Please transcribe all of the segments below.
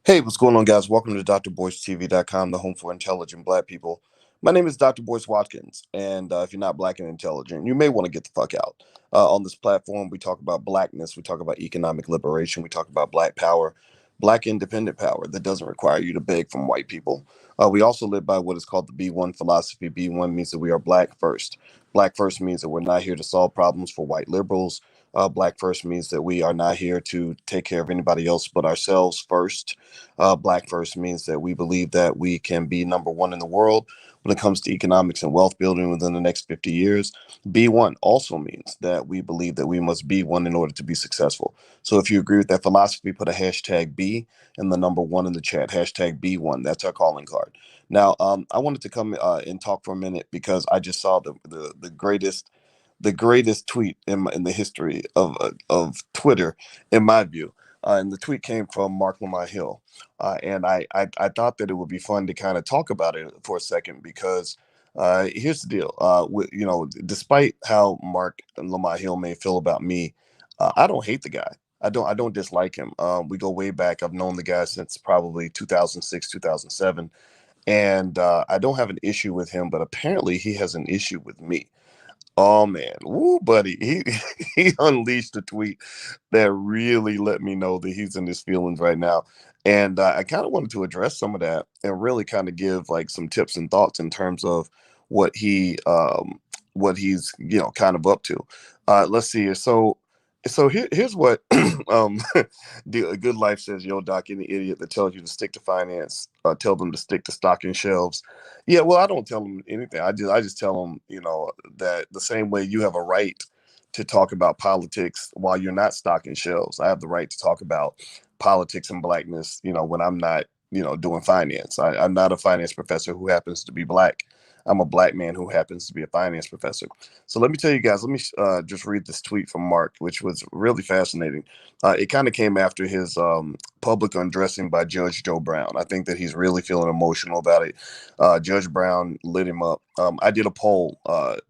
Hey, what's going on, guys? Welcome to drboycetv.com, the home for intelligent black people. My name is Dr. Boyce Watkins, and if you're not black and intelligent, you may want to get the fuck out. On this platform, we talk about blackness, we talk about economic liberation, we talk about black power, black independent power that doesn't require you to beg from white people. We also live by what is called the B1 philosophy. B1 means that we are black first. Black first means that we're not here to solve problems for white liberals. Black first means that we are not here to take care of anybody else but ourselves first. Black first means that we believe that we can be number one in the world when it comes to economics and wealth building within the next 50 years. B1 also means that we believe that we must be one in order to be successful. So if you agree with that philosophy, put a hashtag B and the number one in the chat, hashtag B1. That's our calling card. Now, I wanted to come and talk for a minute because I just saw the greatest tweet in the history of Twitter, in my view. And the tweet came from Marc Lamont Hill. And I thought that it would be fun to kind of talk about it for a second because here's the deal. Despite how Marc Lamont Hill may feel about me, I don't hate the guy. I don't dislike him. We go way back. I've known the guy since probably 2006, 2007. And I don't have an issue with him, but apparently he has an issue with me. Oh man, woo, buddy, he he unleashed a tweet that really let me know that he's in his feelings right now, and I kind of wanted to address some of that and really kind of give like some tips and thoughts in terms of what what he's kind of up to. Let's see here. Here's what um the Good Life says. Yo, Doc, any idiot that tells you to stick to finance, tell them to stick to stocking shelves. Yeah, well, I don't tell them anything. I just tell them, that the same way you have a right to talk about politics while you're not stocking shelves, I have the right to talk about politics and blackness, when I'm not, doing finance. I'm not a finance professor who happens to be black. I'm a black man who happens to be a finance professor. So let me tell you guys, let me just read this tweet from Mark, which was really fascinating. It kind of came after his public undressing by Judge Joe Brown. I think that he's really feeling emotional about it. Judge Brown lit him up. I did a poll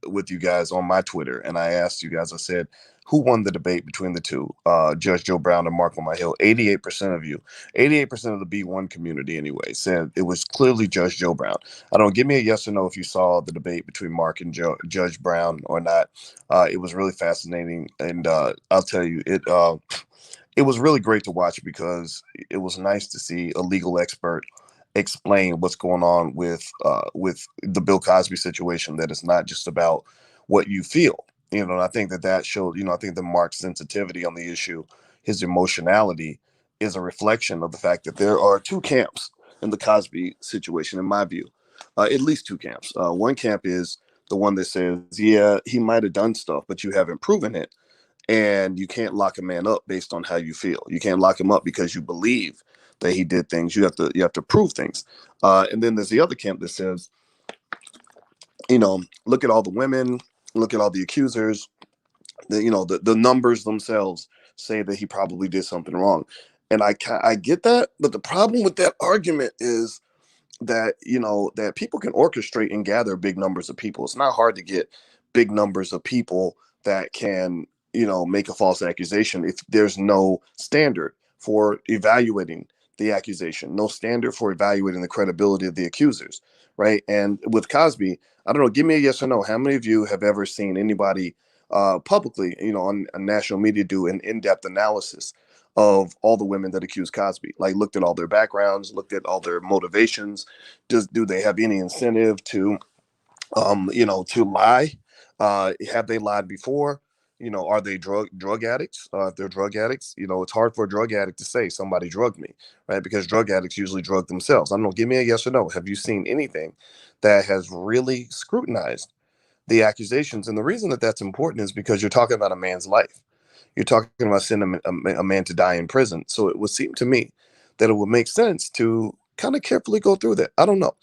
with you guys on my Twitter, and I asked you guys, I said, who won the debate between the two, Judge Joe Brown and Marc Lamont Hill? 88% of you, 88% of the B1 community anyway, said it was clearly Judge Joe Brown. I don't Give me a yes or no if you saw the debate between Mark and Judge Brown or not. It was really fascinating, and I'll tell you, it was really great to watch because it was nice to see a legal expert explain what's going on with the Bill Cosby situation. That it's not just about what you feel, and I think that showed. I think that Mark's sensitivity on the issue, his emotionality, is a reflection of the fact that there are two camps in the Cosby situation, in my view. At least two camps. One camp is the one that says, yeah, he might have done stuff, but you haven't proven it. And you can't lock a man up based on how you feel. You can't lock him up because you believe that he did things. You have to prove things. And then there's the other camp that says, look at all the women, look at all the accusers. The numbers themselves say that he probably did something wrong. And I get that, but the problem with that argument is that people can orchestrate and gather big numbers of people. It's not hard to get big numbers of people that can make a false accusation if there's no standard for evaluating the accusation, no standard for evaluating the credibility of the accusers, right? And with Cosby, I don't know, give me a yes or no, how many of you have ever seen anybody publicly, on national media, do an in-depth analysis of all the women that accuse Cosby, like looked at all their backgrounds, looked at all their motivations? Do they have any incentive to lie? Have they lied before? Are they drug addicts? If they're drug addicts, it's hard for a drug addict to say somebody drugged me, right? Because drug addicts usually drug themselves. I don't know. Give me a yes or no. Have you seen anything that has really scrutinized the accusations? And the reason that that's important is because you're talking about a man's life. You're talking about sending a man to die in prison. So it would seem to me that it would make sense to kind of carefully go through that. I don't know.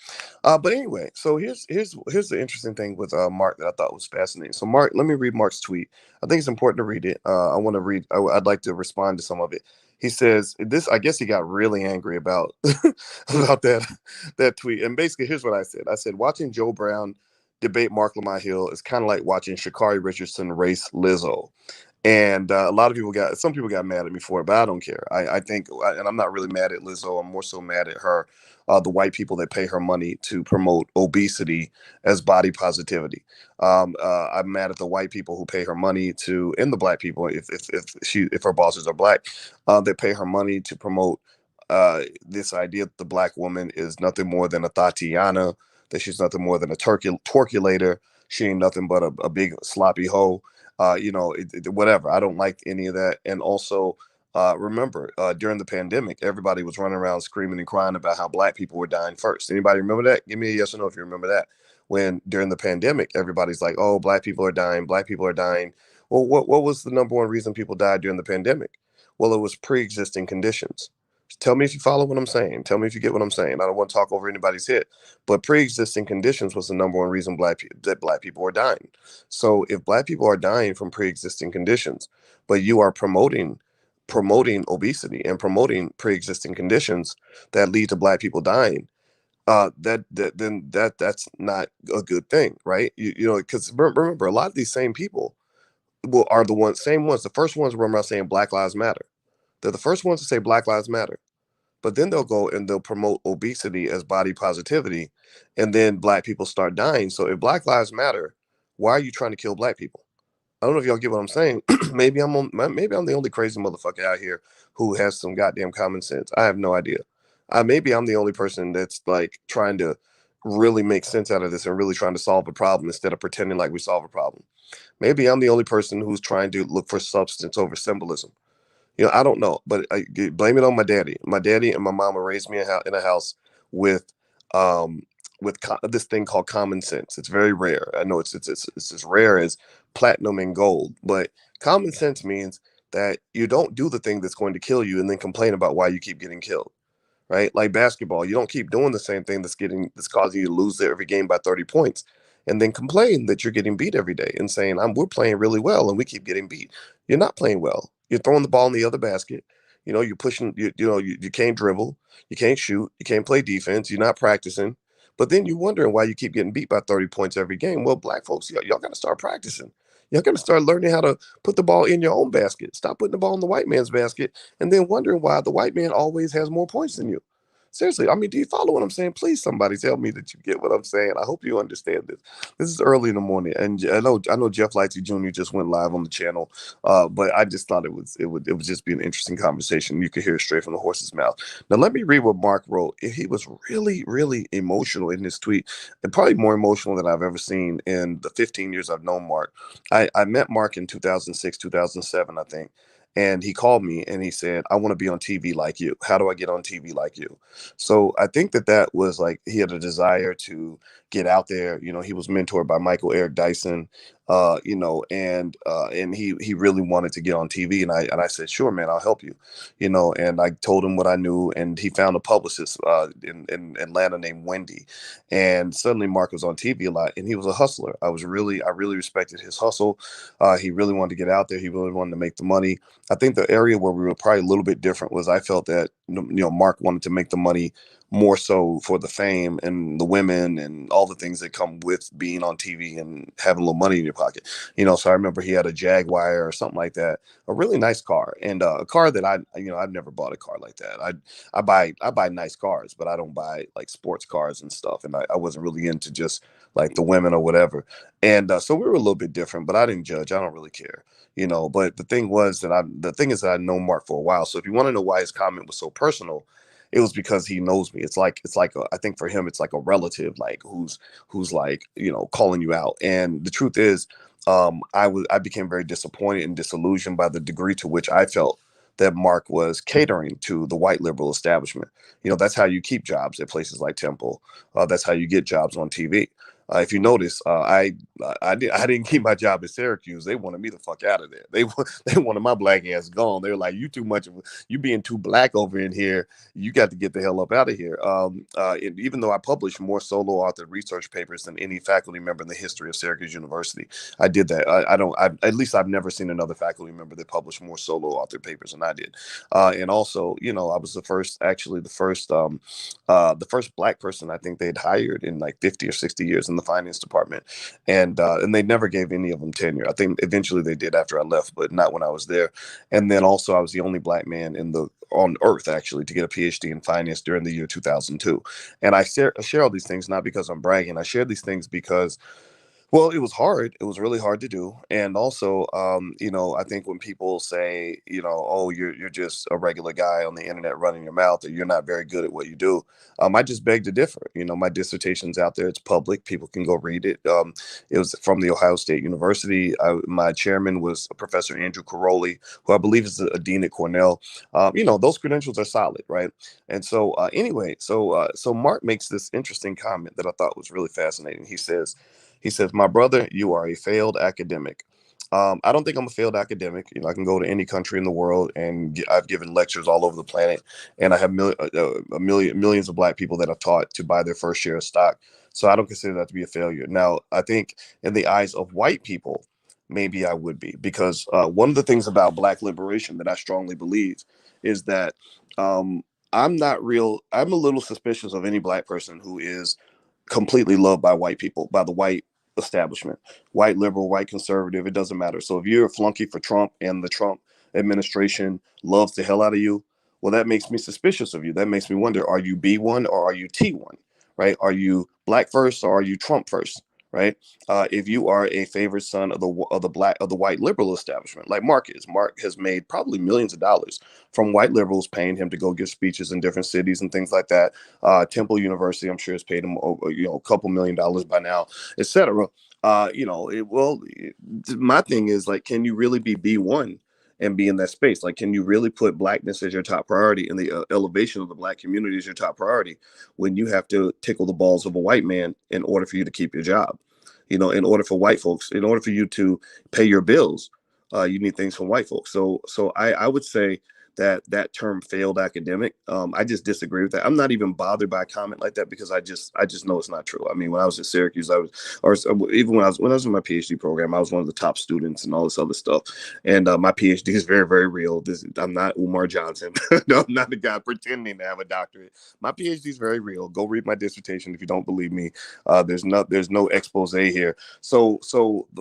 But anyway, so here's the interesting thing with Mark that I thought was fascinating. So Mark, let me read Mark's tweet. I think it's important to read it. I want to read. I'd like to respond to some of it. He says this. I guess he got really angry about about that tweet. And basically, here's what I said. I said watching Joe Brown debate Marc Lamont Hill is kind of like watching Sha'Carri Richardson race Lizzo. And some people got mad at me for it, but I don't care. I think, and I'm not really mad at Lizzo. I'm more so mad at her, the white people that pay her money to promote obesity as body positivity. I'm mad at the white people who pay her money to, and the black people, if her bosses are black, that pay her money to promote this idea that the black woman is nothing more than a Tatiana, that she's nothing more than a torculator. She ain't nothing but a big sloppy hoe. Whatever. I don't like any of that. And also, remember, during the pandemic, everybody was running around screaming and crying about how black people were dying first. Anybody remember that? Give me a yes or no if you remember that. When during the pandemic, everybody's like, "Oh, black people are dying. Black people are dying." Well, what was the number one reason people died during the pandemic? Well, it was pre-existing conditions. Tell me if you follow what I'm saying. Tell me if you get what I'm saying. I don't want to talk over anybody's head, but pre-existing conditions was the number one reason that black people were dying. So if black people are dying from pre-existing conditions, but you are promoting obesity and promoting pre-existing conditions that lead to black people dying, that's not a good thing, right? Because remember, a lot of these same people are same ones. The first ones were around saying Black Lives Matter. They're the first ones to say Black Lives Matter. But then they'll go and they'll promote obesity as body positivity, and then black people start dying. So if Black Lives Matter, why are you trying to kill black people? I don't know if y'all get what I'm saying. Maybe I'm the only crazy motherfucker out here who has some goddamn common sense. I have no idea. Maybe I'm the only person that's like trying to really make sense out of this and really trying to solve a problem instead of pretending like we solve a problem. Maybe I'm the only person who's trying to look for substance over symbolism. I don't know, but I blame it on my daddy. My daddy and my mama raised me in a house with um this thing called common sense. It's very rare. I know it's as rare as platinum and gold, but common sense means that you don't do the thing that's going to kill you and then complain about why you keep getting killed, right? Like basketball, you don't keep doing the same thing that's causing you to lose every game by 30 points and then complain that you're getting beat every day and saying, we're playing really well and we keep getting beat. You're not playing well. You're throwing the ball in the other basket. You're pushing, you can't dribble, you can't shoot, you can't play defense, you're not practicing. But then you're wondering why you keep getting beat by 30 points every game. Well, black folks, y'all got to start practicing. Y'all got to start learning how to put the ball in your own basket. Stop putting the ball in the white man's basket and then wondering why the white man always has more points than you. Seriously, I mean, do you follow what I'm saying? Please, somebody tell me that you get what I'm saying. I hope you understand this. This is early in the morning, and I know Jeff Lightsey Jr. just went live on the channel, but I just thought it would just be an interesting conversation. You could hear it straight from the horse's mouth. Now, let me read what Mark wrote. He was really, really emotional in his tweet, and probably more emotional than I've ever seen in the 15 years I've known Mark. I met Mark in 2006, 2007, I think. And he called me and he said, "I want to be on TV like you. How do I get on TV like you?" So I think that was like he had a desire to get out there. He was mentored by Michael Eric Dyson, and he really wanted to get on TV. And I said, "Sure, man, I'll help you." And I told him what I knew, and he found a publicist in Atlanta named Wendy, and suddenly Mark was on TV a lot, and he was a hustler. I really respected his hustle. He really wanted to get out there. He really wanted to make the money. I think the area where we were probably a little bit different was I felt that Mark wanted to make the money more so for the fame and the women and all the things that come with being on TV and having a little money in your pocket. So I remember he had a Jaguar or something like that, a really nice car, and a car that I've never bought a car like that. I buy nice cars, but I don't buy like sports cars and stuff. And I wasn't really into just like the women or whatever. And so we were a little bit different, but I didn't judge. I don't really care. But the thing is that I know Mark for a while. So if you want to know why his comment was so personal, it was because he knows me. I think for him it's like a relative, like who's like calling you out. And the truth is, I became very disappointed and disillusioned by the degree to which I felt that Mark was catering to the white liberal establishment. That's how you keep jobs at places like Temple. That's how you get jobs on TV. If you notice, I didn't keep my job at Syracuse. They wanted me the fuck out of there. They wanted my black ass gone. They were like, "You too much. You being too black over in here. You got to get the hell up out of here." And even though I published more solo authored research papers than any faculty member in the history of Syracuse University, I did that. At least I've never seen another faculty member that published more solo authored papers than I did. And also, I was the first black person I think they'd hired in like 50 or 60 years. And in the finance department, and they never gave any of them tenure. I think eventually they did after I left, but not when I was there. And then also I was the only black man on earth actually to get a PhD in finance during the year 2002. And I share all these things not because I'm bragging. I share these things because, well, it was hard. It was really hard to do. And also, I think when people say, oh, you're just a regular guy on the internet running your mouth, or you're not very good at what you do, I just beg to differ. My dissertation's out there. It's public. People can go read it. It was from the Ohio State University. My chairman was Professor Andrew Caroli, who I believe is a dean at Cornell. Those credentials are solid, right? And so anyway, so Mark makes this interesting comment that I thought was really fascinating. He says, my brother, you are a failed academic. I don't think I'm a failed academic. I can go to any country in the world, and I've given lectures all over the planet, and I have millions of black people that I've taught to buy their first share of stock. So I don't consider that to be a failure. Now, I think in the eyes of white people, maybe I would be, because one of the things about black liberation that I strongly believe is that I'm a little suspicious of any black person who is completely loved by white people, by the white establishment, white liberal, white conservative. It doesn't matter. So if you're a flunky for Trump and the Trump administration loves the hell out of you, well, that makes me suspicious of you. That makes me wonder, are you B1 or are you T1, right? Are you black first or are you Trump first, right? If you are a favored son of the white liberal establishment, like Mark is, Mark has made probably millions of dollars from white liberals paying him to go give speeches in different cities and things like that. Temple University, I'm sure, has paid him a couple $1 million by now, etc. My thing is, like, can you really be B1 and be in that space? Like, can you really put blackness as your top priority and the elevation of the black community as your top priority when you have to tickle the balls of a white man in order for you to keep your job? In order for white folks, in order for you to pay your bills, you need things from white folks. So I would say that term failed academic, I just disagree with that. I'm not even bothered by a comment like that because I just know it's not true. I mean, when I was at Syracuse, or even when I was in my PhD program, I was one of the top students and all this other stuff. And my PhD is very, very real. I'm not Umar Johnson. No, I'm not the guy pretending to have a doctorate. My PhD is very real. Go read my dissertation if you don't believe me. There's no expose here. So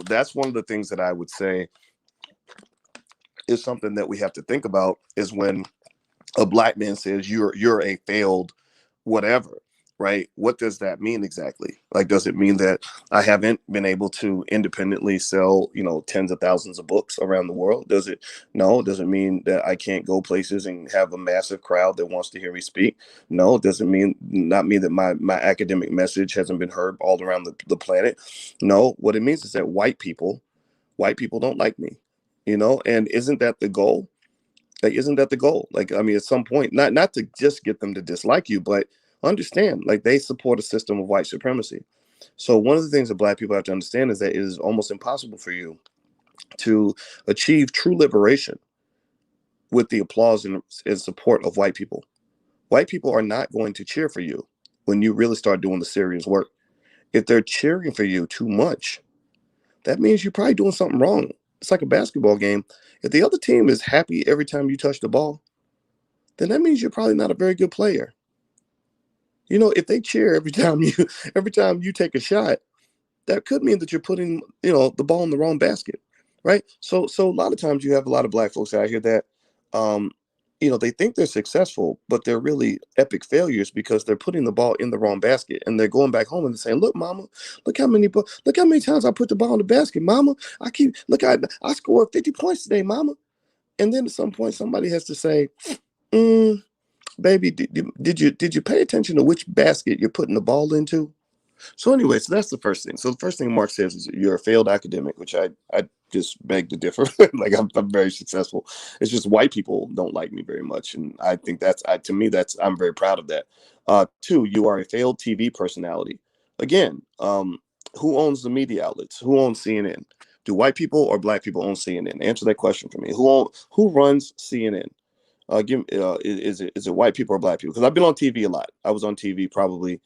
that's one of the things that I would say is something that we have to think about, is when a black man says you're a failed whatever, right? What does that mean exactly? Like, does it mean that I haven't been able to independently sell, tens of thousands of books around the world? Does it? No. Does it mean that I can't go places and have a massive crowd that wants to hear me speak? No. Does it not mean that my academic message hasn't been heard all around the planet? No. What it means is that white people don't like me, and isn't that the goal? Like, isn't that the goal? Like, I mean, at some point, not to just get them to dislike you, but understand, like, they support a system of white supremacy. So one of the things that black people have to understand is that it is almost impossible for you to achieve true liberation with the applause and support of white people. White people are not going to cheer for you when you really start doing the serious work. If they're cheering for you too much, that means you're probably doing something wrong. It's like a basketball game. If the other team is happy every time you touch the ball, then that means you're probably not a very good player. If they cheer every time you take a shot, that could mean that you're putting, the ball in the wrong basket, right? So a lot of times you have a lot of black folks out here that, they think they're successful, but they're really epic failures because they're putting the ball in the wrong basket, and they're going back home and they're saying, "Look, mama, look how many times I put the ball in the basket, mama. I scored 50 points today, mama." And then at some point, somebody has to say, "Baby, did you pay attention to which basket you're putting the ball into?" So anyway, so that's the first thing. So the first thing Mark says is you're a failed academic, which I just beg to differ. Like, I'm very successful. It's just white people don't like me very much, and I think to me I'm very proud of that. Two, you are a failed TV personality. Again, who owns the media outlets? Who owns CNN? Do white people or black people own CNN? Answer that question for me. Who runs CNN? Is it white people or black people? Because I've been on TV a lot. I was on TV probably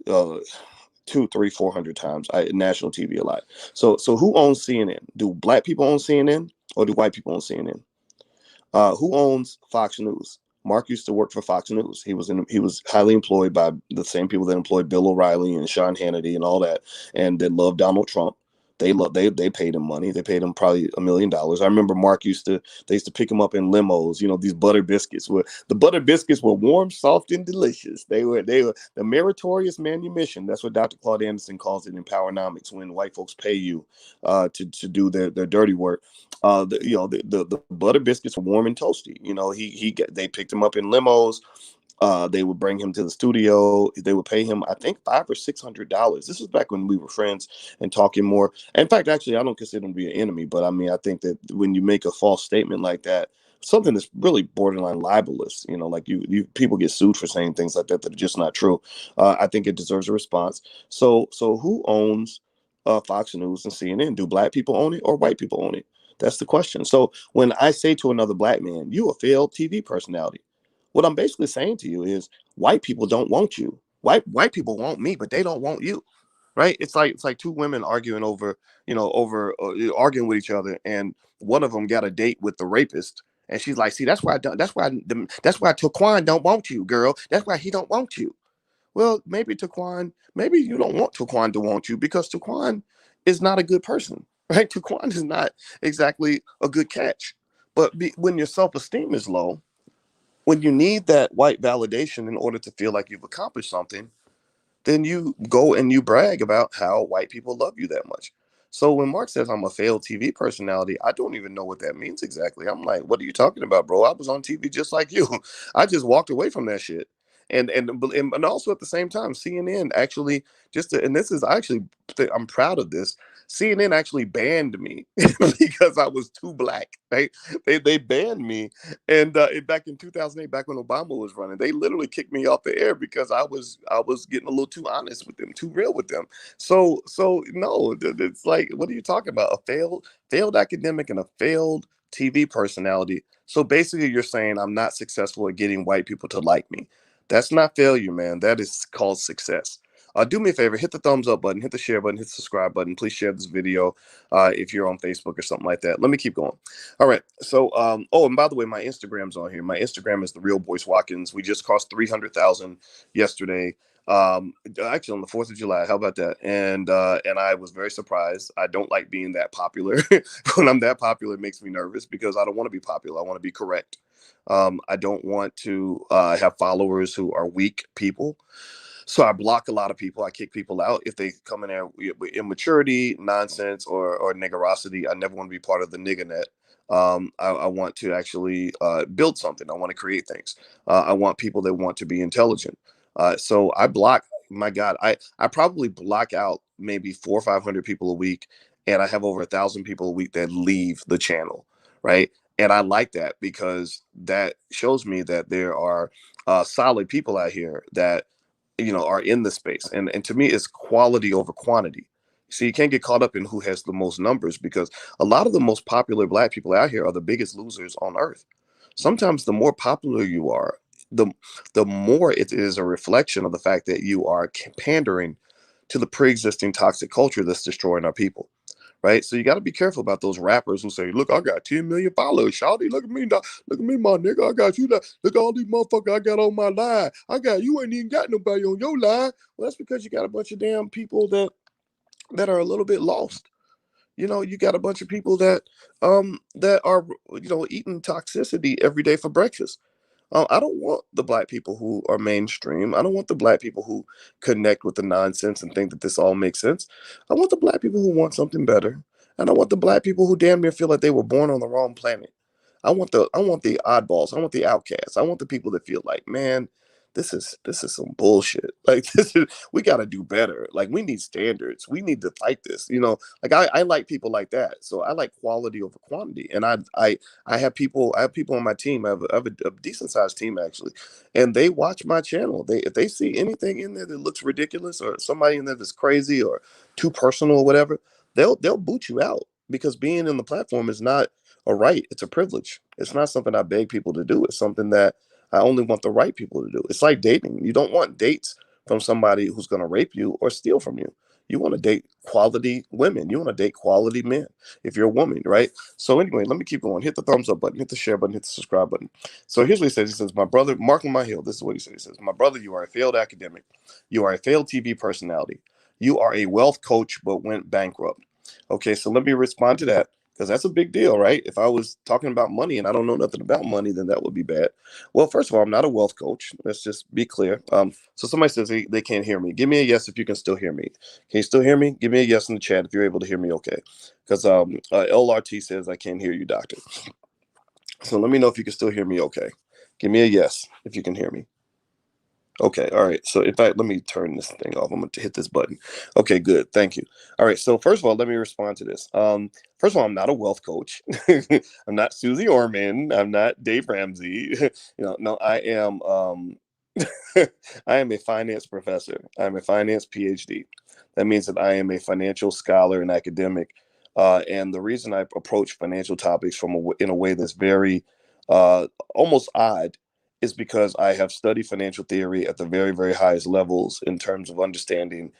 uh, 2, 3, 400 times. National TV a lot. So who owns CNN? Do black people own CNN or do white people own CNN? Who owns Fox News? Marc used to work for Fox News. He was highly employed by the same people that employed Bill O'Reilly and Sean Hannity and all that, and that loved Donald Trump. They paid him money. They paid him probably $1 million. I remember Marc they used to pick him up in limos. You know, these butter biscuits were the butter biscuits were warm, soft, and delicious. They were the meritorious manumission. That's what Dr. Claude Anderson calls it in Powernomics, when white folks pay you to do their dirty work. The butter biscuits were warm and toasty. You know, they picked him up in limos. They would bring him to the studio. They would pay him, I think, $500 or $600. This was back when we were friends and talking more. In fact, actually, I don't consider him to be an enemy, but I mean, I think that when you make a false statement like that, something that's really borderline libelous, you know, like you people get sued for saying things like that are just not true. I think it deserves a response. So who owns Fox News and CNN? Do black people own it or white people own it? That's the question. So when I say to another black man, "You a failed TV personality," what I'm basically saying to you is white people don't want you. White people want me, but they don't want you. Right? It's like two women arguing arguing with each other, and one of them got a date with the rapist, and she's like, "See, that's why Taquan don't want you, girl. That's why he don't want you." Well, maybe you don't want Taquan to want you because Taquan is not a good person, right? Taquan is not exactly a good catch. But when your self esteem is low, when you need that white validation in order to feel like you've accomplished something, then you go and you brag about how white people love you that much. So when Marc says I'm a failed TV personality, I don't even know what that means exactly. I'm like, what are you talking about, bro? I was on TV just like you. I just walked away from that shit. And also at the same time, CNN actually and this is actually, I'm proud of this. CNN actually banned me because I was too black. They banned me, and back in 2008, back when Obama was running, they literally kicked me off the air because I was getting a little too honest with them, too real with them. So no, it's like, what are you talking about? A failed academic and a failed TV personality. So basically, you're saying I'm not successful at getting white people to like me. That's not failure, man. That is called success. Do me a favor, hit the thumbs up button, hit the share button, hit the subscribe button. Please share this video if you're on Facebook or something like that. Let me keep going. All right. So, oh, and by the way, my Instagram's on here. My Instagram is the real Boyce Watkins. We just crossed 300,000 yesterday. Actually on the 4th of July. How about that? And I was very surprised. I don't like being that popular. When I'm that popular, it makes me nervous because I don't want to be popular. I want to be correct. I don't want to have followers who are weak people. So I block a lot of people. I kick people out if they come in there with immaturity, nonsense, or niggerosity. I never want to be part of the nigger net. I want to actually build something. I want to create things. I want people that want to be intelligent. So I block. My God, I probably block out maybe 400 or 500 people a week, and I have over 1,000 people a week that leave the channel. Right. And I like that because that shows me that there are solid people out here that are in the space, and to me it's quality over quantity. So you can't get caught up in who has the most numbers, because a lot of the most popular black people out here are the biggest losers on earth. Sometimes the more popular you are, the the more it is a reflection of the fact that you are pandering to the pre-existing toxic culture that's destroying our people. Right? So you got to be careful about those rappers who say, "Look, I got 10 million followers, shawty. Look at me, dog. Look at me, my nigga. I got you. Look at all these motherfuckers I got on my line. You ain't even got nobody on your line." Well, that's because you got a bunch of damn people that are a little bit lost. You got a bunch of people that are eating toxicity every day for breakfast. I don't want the black people who are mainstream. I don't want the black people who connect with the nonsense and think that this all makes sense. I want the black people who want something better. And I want the black people who damn near feel like they were born on the wrong planet. I want the oddballs. I want the outcasts. I want the people that feel like, man, this is some bullshit. Like, we got to do better. Like, we need standards. We need to fight this. Like, I like people like that. So I like quality over quantity. And I have people on my team. I have a decent sized team actually, and they watch my channel. If they see anything in there that looks ridiculous, or somebody in there that's crazy or too personal or whatever, they'll boot you out, because being in the platform is not a right. It's a privilege. It's not something I beg people to do. It's something that I only want the right people to do. It's like dating. You don't want dates from somebody who's going to rape you or steal from you. You want to date quality women. You want to date quality men if you're a woman, right? So anyway, let me keep going. Hit the thumbs up button, hit the share button, hit the subscribe button. So here's what he says. He says, my brother, Mark on my hill. This is what he says. He says, my brother, you are a failed academic. You are a failed TV personality. You are a wealth coach, but went bankrupt. Okay, so let me respond to that because that's a big deal, right? If I was talking about money and I don't know nothing about money, then that would be bad. Well, first of all, I'm not a wealth coach. Let's just be clear. So somebody says they can't hear me. Give me a yes if you can still hear me. Can you still hear me? Give me a yes in the chat if you're able to hear me. Okay, because LRT says I can't hear you, doctor. So let me know if you can still hear me. Okay, give me a yes if you can hear me. Okay, all right. So in fact, let me turn this thing off. I'm going to hit this button. Okay, good. Thank you. All right. So first of all, let me respond to this. First of all, I'm not a wealth coach. I'm not Susie Orman. I'm not Dave Ramsey. No, I am. I am a finance professor. I'm a finance PhD. That means that I am a financial scholar and academic. And the reason I approach financial topics in a way that's very almost odd is because I have studied financial theory at the very, very highest levels in terms of understanding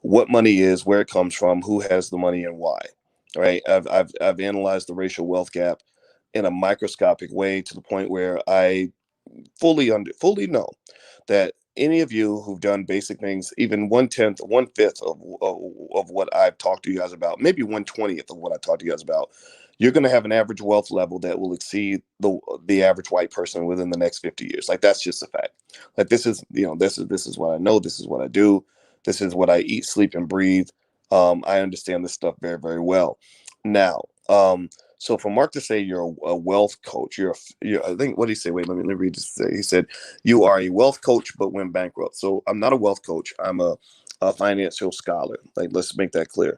what money is, where it comes from, who has the money, and why. Right? I've analyzed the racial wealth gap in a microscopic way to the point where I fully know that any of you who've done basic things, even 1/10, 1/5 of what I've talked to you guys about, maybe 1/20th of what I talked to you guys about, you're going to have an average wealth level that will exceed the average white person within the next 50 years. Like that's just a fact. Like this is what I know. This is what I do. This is what I eat, sleep, and breathe. I understand this stuff very, very well. Now, so for Mark to say you're a wealth coach, I think what did he say? Wait, let me read this. He said you are a wealth coach but went bankrupt. So I'm not a wealth coach. I'm a financial scholar. Like let's make that clear.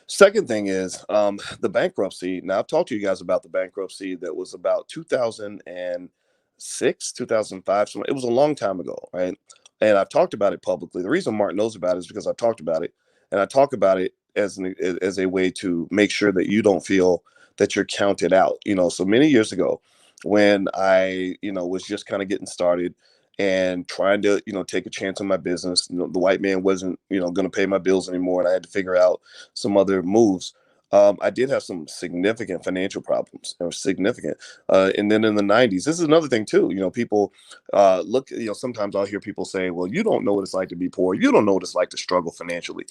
Second thing is the bankruptcy. Now I've talked to you guys about the bankruptcy that was about 2006, 2005. So it was a long time ago, right? And I've talked about it publicly. The reason Mark knows about it is because I've talked about it, and I talk about it as a way to make sure that you don't feel that you're counted out. So many years ago, when I was just kind of getting started and trying to take a chance on my business, the white man wasn't going to pay my bills anymore, and I had to figure out some other moves. I did have some significant financial problems. They were significant. And then in the 90s, this is another thing too. People look, sometimes I'll hear people say, well, you don't know what it's like to be poor. You don't know what it's like to struggle financially.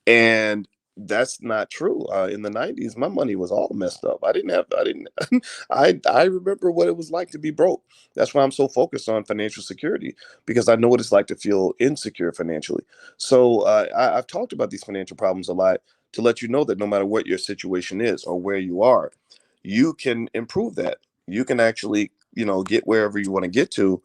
And that's not true. In the 90s, my money was all messed up. I didn't, I remember what it was like to be broke. That's why I'm so focused on financial security, because I know what it's like to feel insecure financially. So I've talked about these financial problems a lot to let you know that no matter what your situation is or where you are, you can improve that. You can actually, get wherever you want to get to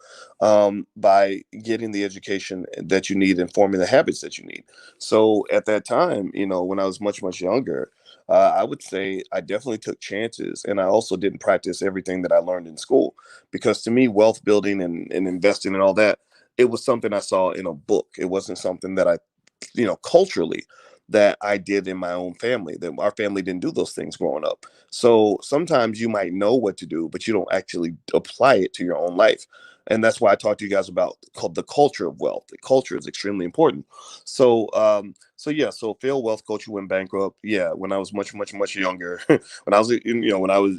by getting the education that you need and forming the habits that you need. So at that time, when I was much, much younger, I would say I definitely took chances, and I also didn't practice everything that I learned in school, because to me, wealth building and investing and all that, it was something I saw in a book. It wasn't something that I culturally that I did in my own family. That our family didn't do those things growing up. So sometimes you might know what to do, but you don't actually apply it to your own life. And that's why I talked to you guys about called the culture of wealth. The culture is extremely important. So yeah, so failed wealth coach who went bankrupt. Yeah, when I was much, much, much younger, when I was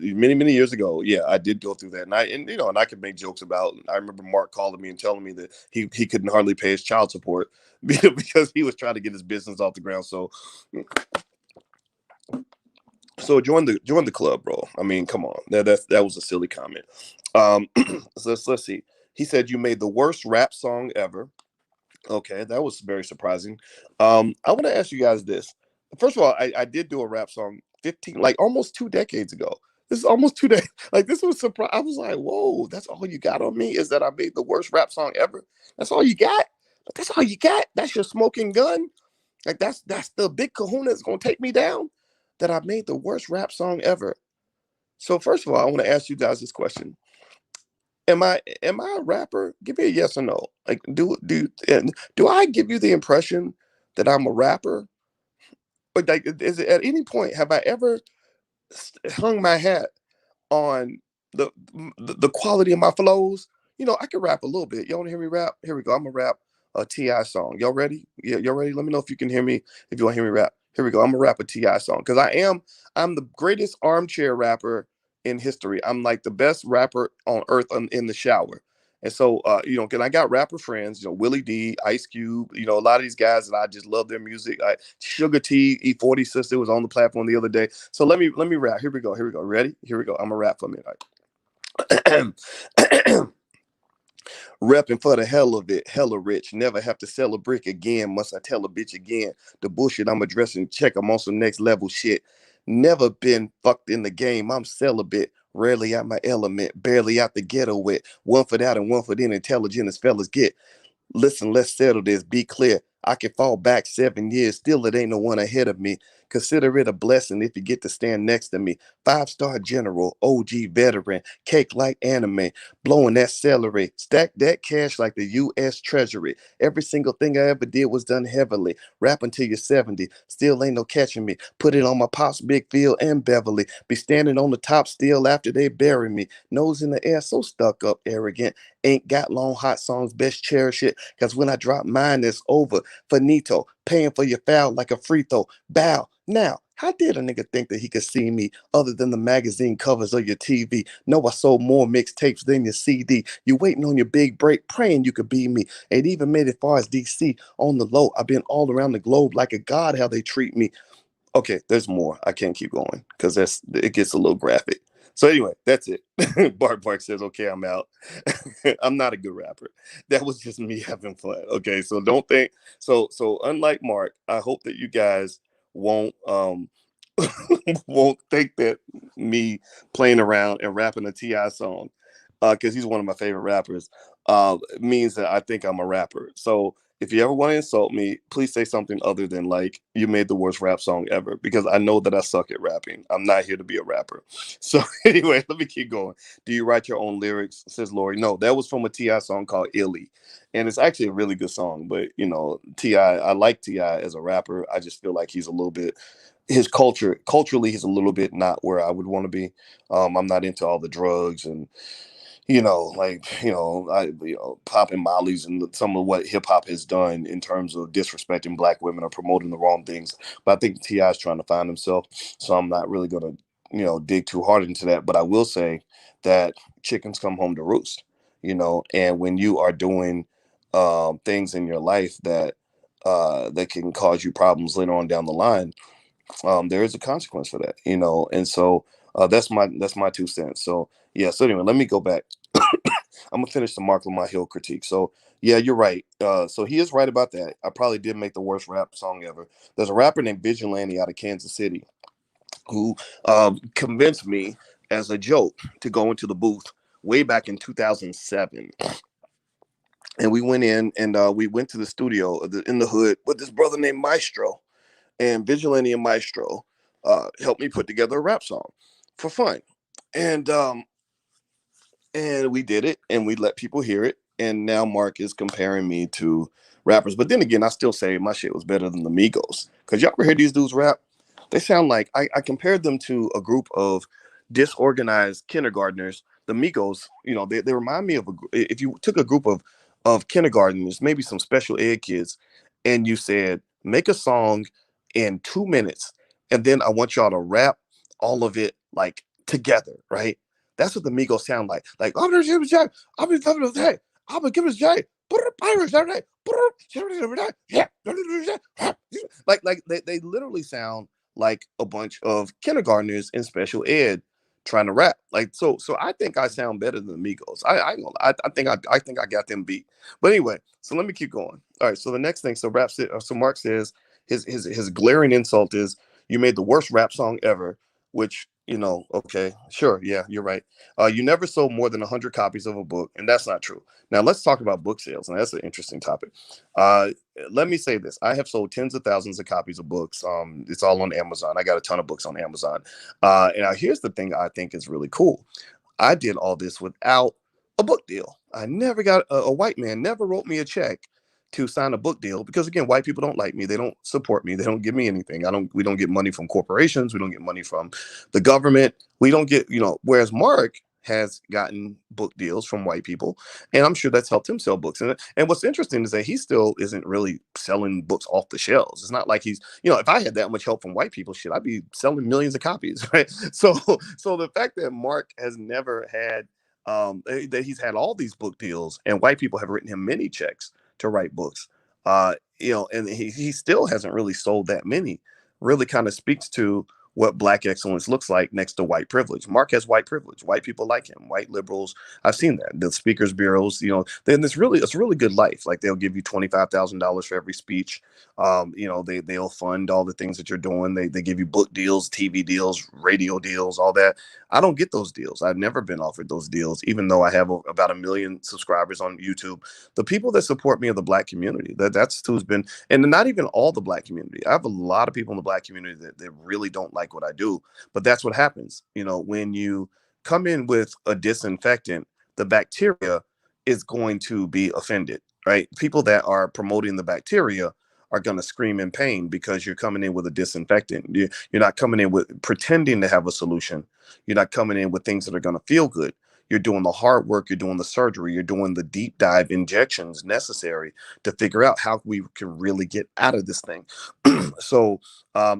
many, many years ago, yeah, I did go through that. And I could make jokes about, I remember Mark calling me and telling me that he couldn't hardly pay his child support because he was trying to get his business off the ground. So join the club, bro. I mean, come on. That was a silly comment. So let's see. He said you made the worst rap song ever. Okay, that was very surprising. I want to ask you guys this. First of all, I did do a rap song 15, like almost 2 decades ago. This is almost 2 days. Like this was surprise. I was like, whoa, that's all you got on me is that I made the worst rap song ever. That's all you got. That's all you got. That's your smoking gun. Like that's the big kahuna that's gonna take me down. That I made the worst rap song ever. So first of all, I want to ask you guys this question: Am I a rapper? Give me a yes or no. Like do I give you the impression that I'm a rapper? But like, is it at any point have I ever hung my hat on the quality of my flows? I can rap a little bit. You want to hear me rap? Here we go. I'm gonna rap. a Ti song. Y'all ready? Yeah, y'all ready? Let me know if you can hear me. If you want to hear me rap, here we go. I'm gonna rap a Ti song because I'm the greatest armchair rapper in history. I'm like the best rapper on earth in the shower. And so, cause I got rapper friends, Willie D, Ice Cube, a lot of these guys that I just love their music. Sugar T, E40 sister was on the platform the other day. So let me rap. Here we go. Here we go. Ready? Here we go. I'm gonna rap for a minute. All right. Repping for the hell of it, hella rich. Never have to sell a brick again. Must I tell a bitch again? The bullshit I'm addressing, check. I'm on some next level shit. Never been fucked in the game. I'm celibate. Rarely out my element. Barely out the ghetto with. One for that and one for the intelligent as fellas get. Listen, let's settle this. Be clear. I can fall back 7 years. Still, it ain't no one ahead of me. Consider it a blessing if you get to stand next to me. 5-star general, OG veteran, cake like anime, blowing that celery, stack that cash like the U.S. Treasury. Every single thing I ever did was done heavily. Rap until you're 70, still ain't no catching me. Put it on my pops, Big Phil and Beverly. Be standing on the top still after they bury me. Nose in the air, so stuck up, arrogant. Ain't got long hot songs, best cherish it. Cause when I drop mine, it's over. Finito, paying for your foul like a free throw. Bow. Now, how did a nigga think that he could see me other than the magazine covers of your TV? No, I sold more mixtapes than your CD. You waiting on your big break, praying you could be me. Ain't even made it far as DC on the low. I've been all around the globe like a god how they treat me. Okay, there's more. I can't keep going because it gets a little graphic. So anyway, that's it. Bark says, "Okay, I'm out." I'm not a good rapper. That was just me having fun. Okay, so don't think so. Unlike Mark, I hope that you guys won't won't think that me playing around and rapping a Ti song because he's one of my favorite rappers means that I think I'm a rapper. So if you ever want to insult me, please say something other than like you made the worst rap song ever because I know that I suck at rapping. I'm not here to be a rapper. So anyway, let me keep going. Do you write your own lyrics? Says Lori. No, that was from a Ti song called Illy. And it's actually a really good song, but Ti, I like Ti as a rapper. I just feel like he's a little bit his culturally he's a little bit not where I would want to be. I'm not into all the drugs and popping mollies and some of what hip hop has done in terms of disrespecting black women or promoting the wrong things. But I think Ti is trying to find himself, so I'm not really gonna dig too hard into that. But I will say that chickens come home to roost, and when you are doing things in your life that can cause you problems later on down the line, there is a consequence for that, and so that's my 2 cents. So yeah, so anyway, let me go back. I'm gonna finish the Mark Lamont Hill critique. So yeah, you're right. So he is right about that. I probably did make the worst rap song ever. There's a rapper named Vigilante out of Kansas City who convinced me as a joke to go into the booth way back in 2007, and we went in and we went to the studio in the hood with this brother named Maestro, and Vigilante and Maestro helped me put together a rap song for fun, and we did it, and we let people hear it, and now Mark is comparing me to rappers. But then again, I still say my shit was better than the Migos. Cause y'all ever hear these dudes rap? They sound like I compared them to a group of disorganized kindergartners. The Migos, they remind me of if you took a group of kindergartners, maybe some special ed kids, and you said make a song in 2 minutes, and then I want y'all to rap all of it like together, right? That's what the Migos sound like. Like, I'm gonna give it Jay. I'm gonna give it Jay. I'm gonna give it Jay. Yeah. Like they literally sound like a bunch of kindergartners in special ed trying to rap. Like so I think I sound better than the Migos. I think I got them beat. But anyway, so let me keep going. All right, so the next thing, so Mark says his glaring insult is you made the worst rap song ever, which okay, sure, yeah, you're right. You never sold more than 100 copies of a book, and that's not true. Now let's talk about book sales, and that's an interesting topic. Uh, Let me say this: I have sold tens of thousands of copies of books. It's all on Amazon. I got a ton of books on Amazon. And now here's the thing I think is really cool. I did all this without a book deal. I never got a white man never wrote me a check to sign a book deal because again, white people don't like me. They don't support me. They don't give me anything. We don't get money from corporations. We don't get money from the government. We don't get, whereas Mark, has gotten book deals from white people, and I'm sure that's helped him sell books. And what's interesting is that he still isn't really selling books off the shelves. It's not like he's, if I had that much help from white people, shit, I'd be selling millions of copies, right? So the fact that Mark has never had, that he's had all these book deals, and white people have written him many checks to write books, and he still hasn't really sold that many, really kind of speaks to what black excellence looks like next to white privilege. Mark has white privilege. White people like him. White liberals, I've seen that. The speakers bureaus, then it's a really good life. Like they'll give you $25,000 for every speech. They'll fund all the things that you're doing. They give you book deals, TV deals, radio deals, all that. I don't get those deals. I've never been offered those deals, even though I have about 1 million subscribers on YouTube. The people that support me are the black community. That's who's been, and not even all the black community. I have a lot of people in the black community that really don't like what I do, but that's what happens. When you come in with a disinfectant, the bacteria is going to be offended, right? People that are promoting the bacteria are going to scream in pain because you're coming in with a disinfectant. You're not coming in with pretending to have a solution. You're not coming in with things that are going to feel good. You're doing the hard work. You're doing the surgery. You're doing the deep dive injections necessary to figure out how we can really get out of this thing. so,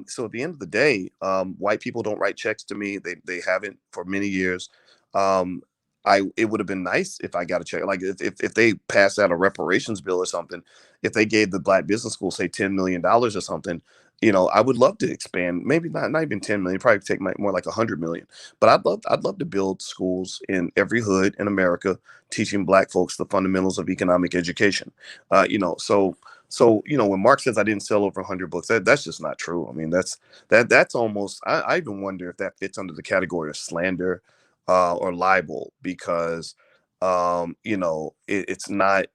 so at the end of the day, white people don't write checks to me. They haven't for many years. It would have been nice if I got a check. Like if they passed out a reparations bill or something, if they gave the black business school say $10 million or something, I would love to expand. Maybe not even 10 million. Probably take more like 100 million. But I'd love to build schools in every hood in America, teaching black folks the fundamentals of economic education. When Mark says I didn't sell over 100 books, that's just not true. I mean, that's almost. I even wonder if that fits under the category of slander or libel, because it's not.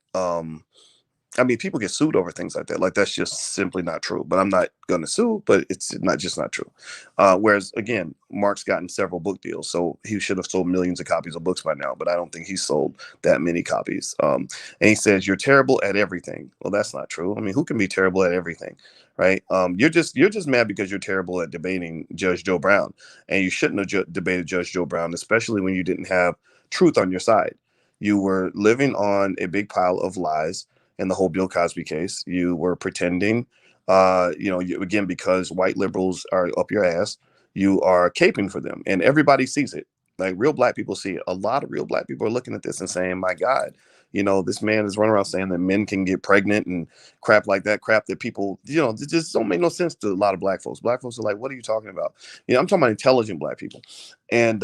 I mean, people get sued over things like that. Like that's just simply not true. But I'm not going to sue. But it's not true. Whereas again, Mark's gotten several book deals, so he should have sold millions of copies of books by now. But I don't think he sold that many copies. And he says you're terrible at everything. Well, that's not true. I mean, who can be terrible at everything, right? You're just mad because you're terrible at debating Judge Joe Brown, and you shouldn't have debated Judge Joe Brown, especially when you didn't have truth on your side. You were living on a big pile of lies. In the whole Bill Cosby case, you were pretending, again, because white liberals are up your ass, you are caping for them, and everybody sees it. Like real black people see it. A lot of real black people are looking at this and saying, "My God, this man is running around saying that men can get pregnant and crap like that. Crap that people, it just don't make no sense to a lot of black folks. Black folks are like, what are you talking about? I'm talking about intelligent black people, and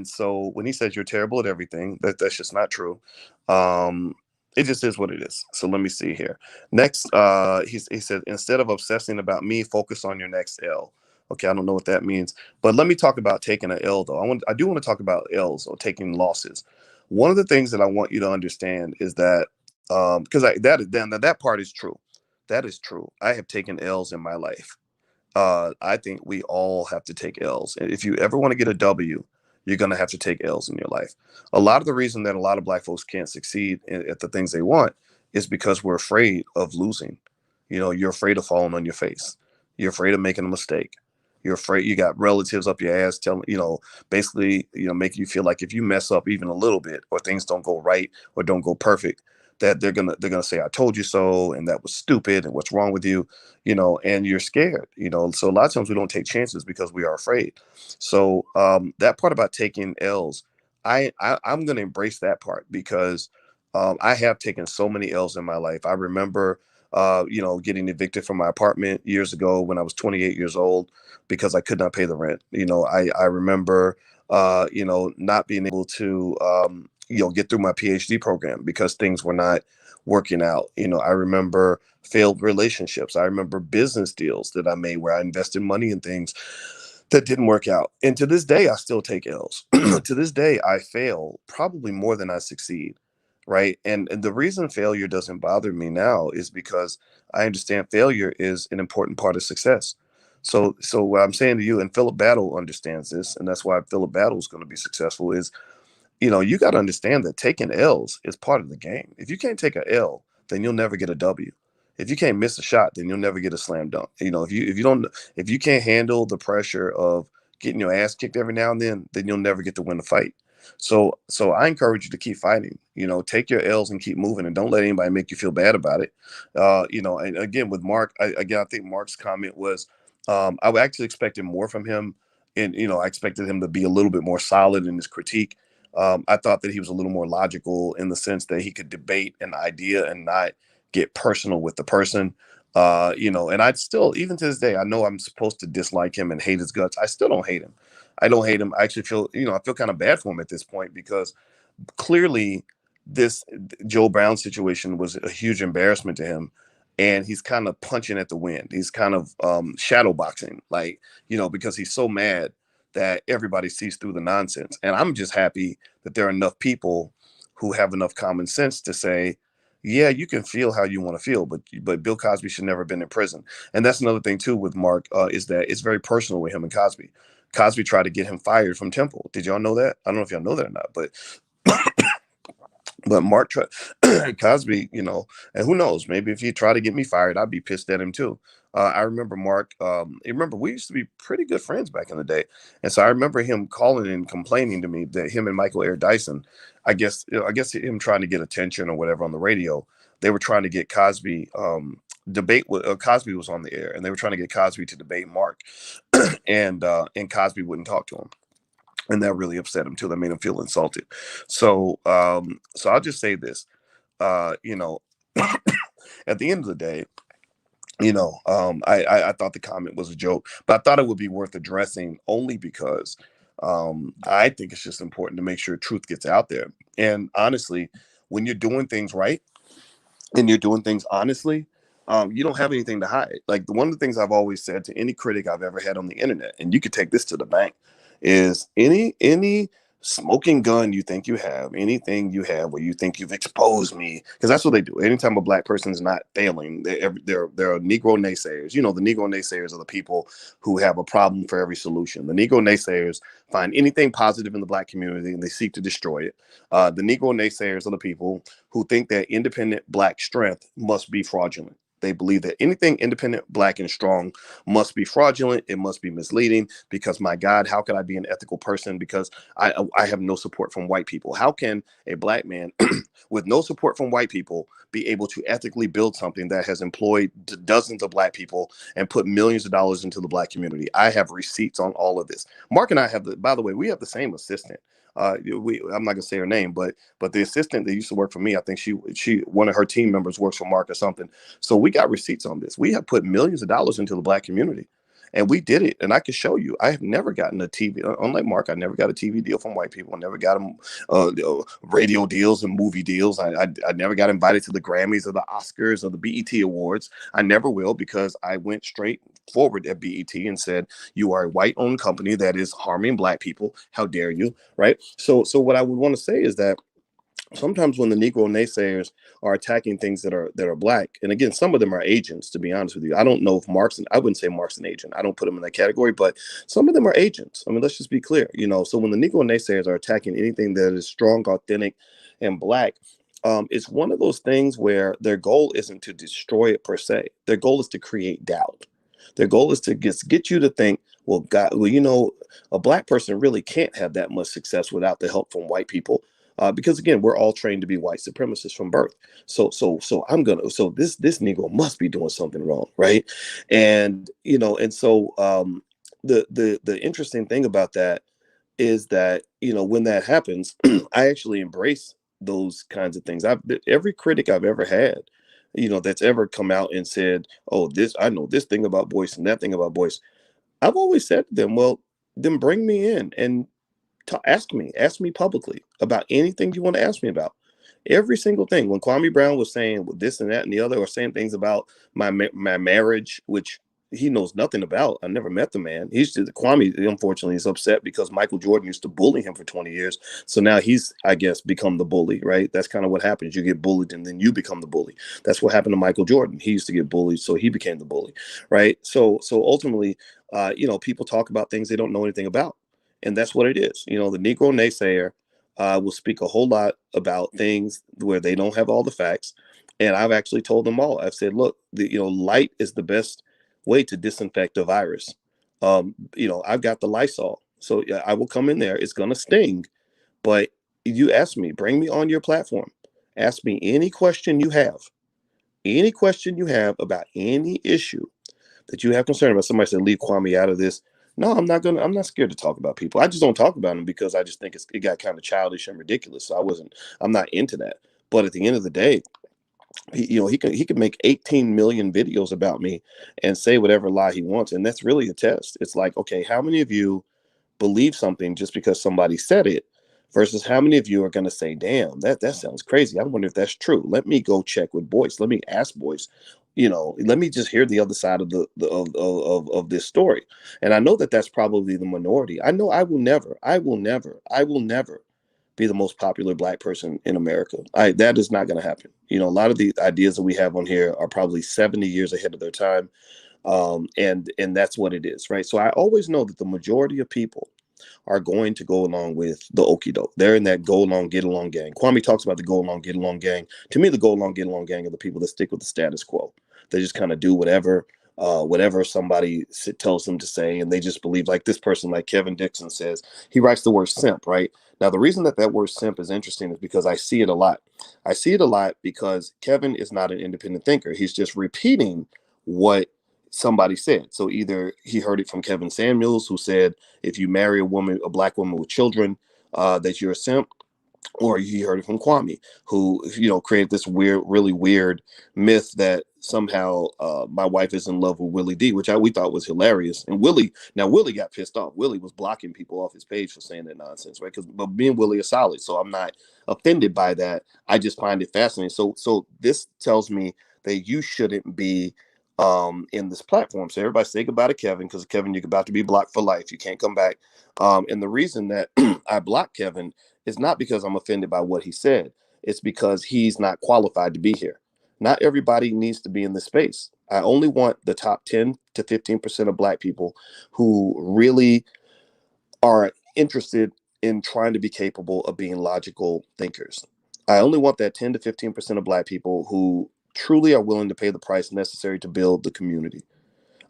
so when he says you're terrible at everything, that's just not true. It just is what it is. So let me see here. Next, he said, instead of obsessing about me, focus on your next L. Okay, I don't know what that means, but let me talk about taking an L though. I do want to talk about L's or taking losses. One of the things that I want you to understand is that because that part is true. That is true. I have taken L's in my life. I think we all have to take L's. If you ever want to get a W, you're going to have to take L's in your life. A lot of the reason that a lot of black folks can't succeed at the things they want is because we're afraid of losing. You're afraid of falling on your face. You're afraid of making a mistake. You're afraid you got relatives up your ass telling, basically, make you feel like if you mess up even a little bit or things don't go right or don't go perfect, that they're gonna say I told you so and that was stupid and what's wrong with you, and you're scared, so a lot of times we don't take chances because we are afraid. So that part about taking L's, I'm gonna embrace that part because I have taken so many L's in my life. I remember getting evicted from my apartment years ago when I was 28 years old because I could not pay the rent. I remember not being able to get through my PhD program because things were not working out. I remember failed relationships. I remember business deals that I made where I invested money in things that didn't work out. And to this day, I still take L's. To this day, I fail probably more than I succeed. Right. And the reason failure doesn't bother me now is because I understand failure is an important part of success. So what I'm saying to you, and Philip Battle understands this, and that's why Philip Battle is going to be successful, is you got to understand that taking L's is part of the game. If you can't take a L, then you'll never get a W. If you can't miss a shot, then you'll never get a slam dunk. If you can't handle the pressure of getting your ass kicked every now and then you'll never get to win the fight. So I encourage you to keep fighting. Take your L's and keep moving, and don't let anybody make you feel bad about it. And again with Mark, I think Mark's comment was, I would actually expected more from him, and I expected him to be a little bit more solid in his critique. I thought that he was a little more logical in the sense that he could debate an idea and not get personal with the person. And I'd still, even to this day, I know I'm supposed to dislike him and hate his guts. I still don't hate him. I don't hate him. I actually feel, I feel kind of bad for him at this point, because clearly this Joe Brown situation was a huge embarrassment to him, and he's kind of punching at the wind. He's kind of shadow boxing, like, because he's so mad that everybody sees through the nonsense. And I'm just happy that there are enough people who have enough common sense to say, yeah, you can feel how you want to feel, but Bill Cosby should never have been in prison. And that's another thing too with Mark, is that it's very personal with him and Cosby. Cosby tried to get him fired from Temple. Did y'all know that? I don't know if y'all know that or not, but Mark Cosby, and who knows, maybe if he tried to get me fired, I'd be pissed at him too. I remember Mark. You remember we used to be pretty good friends back in the day, and so I remember him calling and complaining to me that him and Michael Air Dyson, I guess him trying to get attention or whatever on the radio. They were trying to get Cosby debate. Cosby was on the air, and they were trying to get Cosby to debate Mark, and Cosby wouldn't talk to him, and that really upset him too. That made him feel insulted. So I'll just say this, uh, you know, at the end of the day, I thought the comment was a joke, but I thought it would be worth addressing only because I think it's just important to make sure truth gets out there. And honestly, when you're doing things right and you're doing things honestly, you don't have anything to hide. Like, one of the things I've always said to any critic I've ever had on the internet, and you could take this to the bank, is any smoking gun you think you have, anything you have where you think you've exposed me, because that's what they do. Anytime a black person is not failing, they're Negro naysayers. The Negro naysayers are the people who have a problem for every solution. The Negro naysayers find anything positive in the black community and they seek to destroy it. The Negro naysayers are the people who think that independent black strength must be fraudulent. They believe that anything independent, black, and strong must be fraudulent. It must be misleading, because, my God, how could I be an ethical person? Because I have no support from white people. How can a black man with no support from white people be able to ethically build something that has employed dozens of black people and put millions of dollars into the black community? I have receipts on all of this. Mark and I have by the way, we have the same assistant. I'm not gonna say her name, but the assistant that used to work for me, I think she one of her team members works for Mark or something. So we got receipts on this. We have put millions of dollars into the black community, and we did it. And I could show you. I have never gotten a TV. Unlike Mark, I never got a TV deal from white people. I never got them radio deals and movie deals. I never got invited to the Grammys or the Oscars or the BET Awards. I never will, because I went straight forward at BET and said, you are a white-owned company that is harming black people. How dare you? Right. So what I would want to say is that sometimes when the Negro naysayers are attacking things that are black, and again, some of them are agents, to be honest with you. I don't know if I wouldn't say Mark's an agent. I don't put him in that category, but some of them are agents. I mean, let's just be clear. So when the Negro naysayers are attacking anything that is strong, authentic, and black, it's one of those things where their goal isn't to destroy it per se. Their goal is to create doubt. Their goal is to get you to think, well, God, a black person really can't have that much success without the help from white people, because again, we're all trained to be white supremacists from birth. So this Negro must be doing something wrong, right? And the interesting thing about that is that when that happens, I actually embrace those kinds of things. Every critic I've ever had, that's ever come out and said, "Oh, this I know this thing about Boyce and that thing about Boyce." I've always said to them, "Well, then bring me in and ask me publicly about anything you want to ask me about. Every single thing." When Kwame Brown was saying this and that and the other, or saying things about my marriage, which he knows nothing about. I never met the man. Kwame, unfortunately, is upset because Michael Jordan used to bully him for 20 years. So now he's, I guess, become the bully, right? That's kind of what happens. You get bullied and then you become the bully. That's what happened to Michael Jordan. He used to get bullied, so he became the bully, right? So ultimately, people talk about things they don't know anything about. And that's what it is. The Negro naysayer will speak a whole lot about things where they don't have all the facts. And I've actually told them all. I've said, look, light is the best way to disinfect a virus. I've got the Lysol. So yeah, I will come in there. It's going to sting, But you ask me, bring me on your platform. Ask me any question you have about any issue that you have concern about. Somebody said, leave Kwame out of this. No, I'm not scared to talk about people. I just don't talk about them because I just think it got kind of childish and ridiculous. So I'm not into that. But at the end of the day, he can make 18 million videos about me and say whatever lie he wants. And that's really a test. It's like, okay, how many of you believe something just because somebody said it versus how many of you are going to say, damn, that sounds crazy. I wonder if that's true. Let me go check with Boyce. Let me ask Boyce. Let me just hear the other side of of this story. And I know that that's probably the minority. I know I will never be the most popular black person in America. That is not going to happen. A lot of the ideas that we have on here are probably 70 years ahead of their time. And that's what it is, right? So I always know that the majority of people are going to go along with the okie doke. They're in that go along, get along gang. Kwame talks about the go along, get along gang. To me, the go along, get along gang are the people that stick with the status quo. They just kind of do whatever somebody tells them to say, and they just believe, like this person, like Kevin Dixon says, he writes the word simp, right? Now, the reason that word simp is interesting is because I see it a lot. I see it a lot because Kevin is not an independent thinker. He's just repeating what somebody said. So either he heard it from Kevin Samuels, who said, if you marry a black woman with children, that you're a simp, or he heard it from Kwame, who created this really weird myth that somehow my wife is in love with Willie D, which we thought was hilarious. And Willie got pissed off. Willie was blocking people off his page for saying that nonsense, right? But me and Willie are solid, so I'm not offended by that. I just find it fascinating. So this tells me that you shouldn't be in this platform. So everybody say goodbye to Kevin, because Kevin, you're about to be blocked for life. You can't come back. And the reason that I blocked Kevin is not because I'm offended by what he said. It's because he's not qualified to be here. Not everybody needs to be in this space. I only want the top 10 to 15% of black people who really are interested in trying to be capable of being logical thinkers. I only want that 10 to 15% of black people who truly are willing to pay the price necessary to build the community.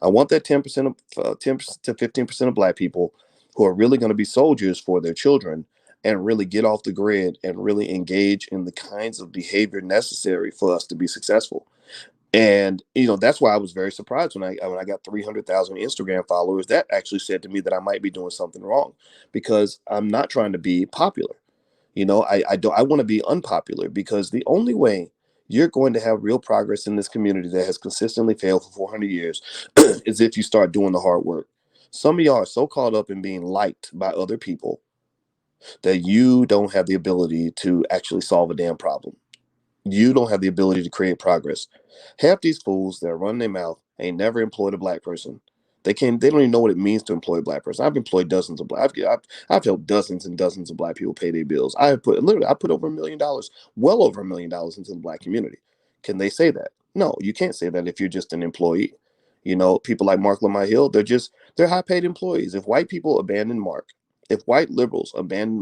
I want that 10% of 10 to 15% of black people who are really going to be soldiers for their children and really get off the grid and really engage in the kinds of behavior necessary for us to be successful. And that's why I was very surprised when I got 300,000 Instagram followers. That actually said to me that I might be doing something wrong, because I'm not trying to be popular. I want to be unpopular, because the only way you're going to have real progress in this community that has consistently failed for 400 years is if you start doing the hard work. Some of y'all are so caught up in being liked by other people that you don't have the ability to actually solve a damn problem. You don't have the ability to create progress. Half these fools that run their mouth ain't never employed a black person. They don't even know what it means to employ a black person. I've employed dozens of I've helped dozens and dozens of black people pay their bills. I put over $1 million, well over $1 million into the black community. Can they say that? No, you can't say that if you're just an employee. People like Marc Lamont Hill, they're high paid employees. If white people abandon Marc, if white liberals abandon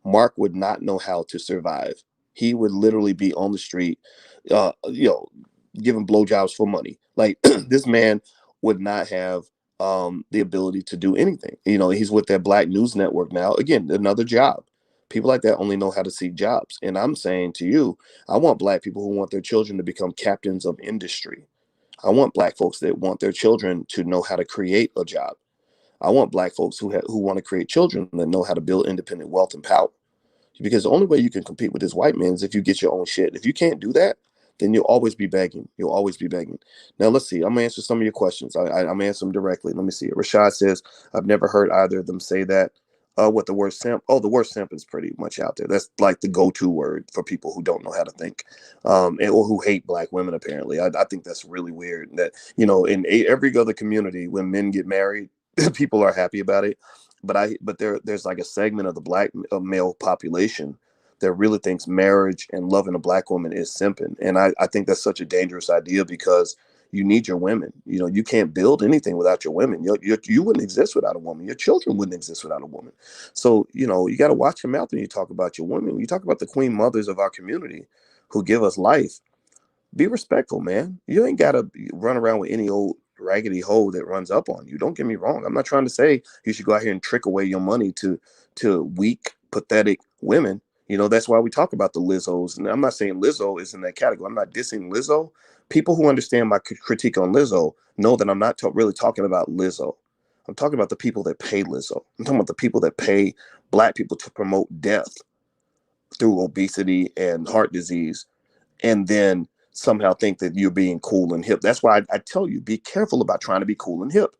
Marc would not know how to survive. He would literally be on the street, giving blowjobs for money. Like this man would not have the ability to do anything. He's with that Black News Network now. Again, another job. People like that only know how to seek jobs. And I'm saying to you, I want black people who want their children to become captains of industry. I want black folks that want their children to know how to create a job. I want black folks who want to create children that know how to build independent wealth and power. Because the only way you can compete with this white man is if you get your own shit. If you can't do that, then you'll always be begging. You'll always be begging. Now, let's see. I'm going to answer some of your questions. I'm going to answer them directly. Let me see. Rashad says, I've never heard either of them say that. What the word simp? Oh, the word simp is pretty much out there. That's like the go-to word for people who don't know how to think, or who hate black women, apparently. I think that's really weird. That, in every other community, when men get married, people are happy about it. But there's like a segment of the black male population that really thinks marriage and loving a black woman is simping. And I think that's such a dangerous idea, because you need your women. You can't build anything without your women. You wouldn't exist without a woman. Your children wouldn't exist without a woman. So, you got to watch your mouth when you talk about your women. When you talk about the queen mothers of our community who give us life, be respectful, man. You ain't got to run around with any old raggedy hoe that runs up on you. Don't get me wrong. I'm not trying to say you should go out here and trick away your money to weak pathetic women. That's why we talk about the Lizzos. And I'm not saying Lizzo is in that category. I'm not dissing Lizzo. People who understand my critique on Lizzo know that I'm not really talking about Lizzo. I'm talking about the people that pay Lizzo. I'm talking about the people that pay Black people to promote death through obesity and heart disease, and then somehow think that you're being cool and hip. That's why I tell you, be careful about trying to be cool and hip.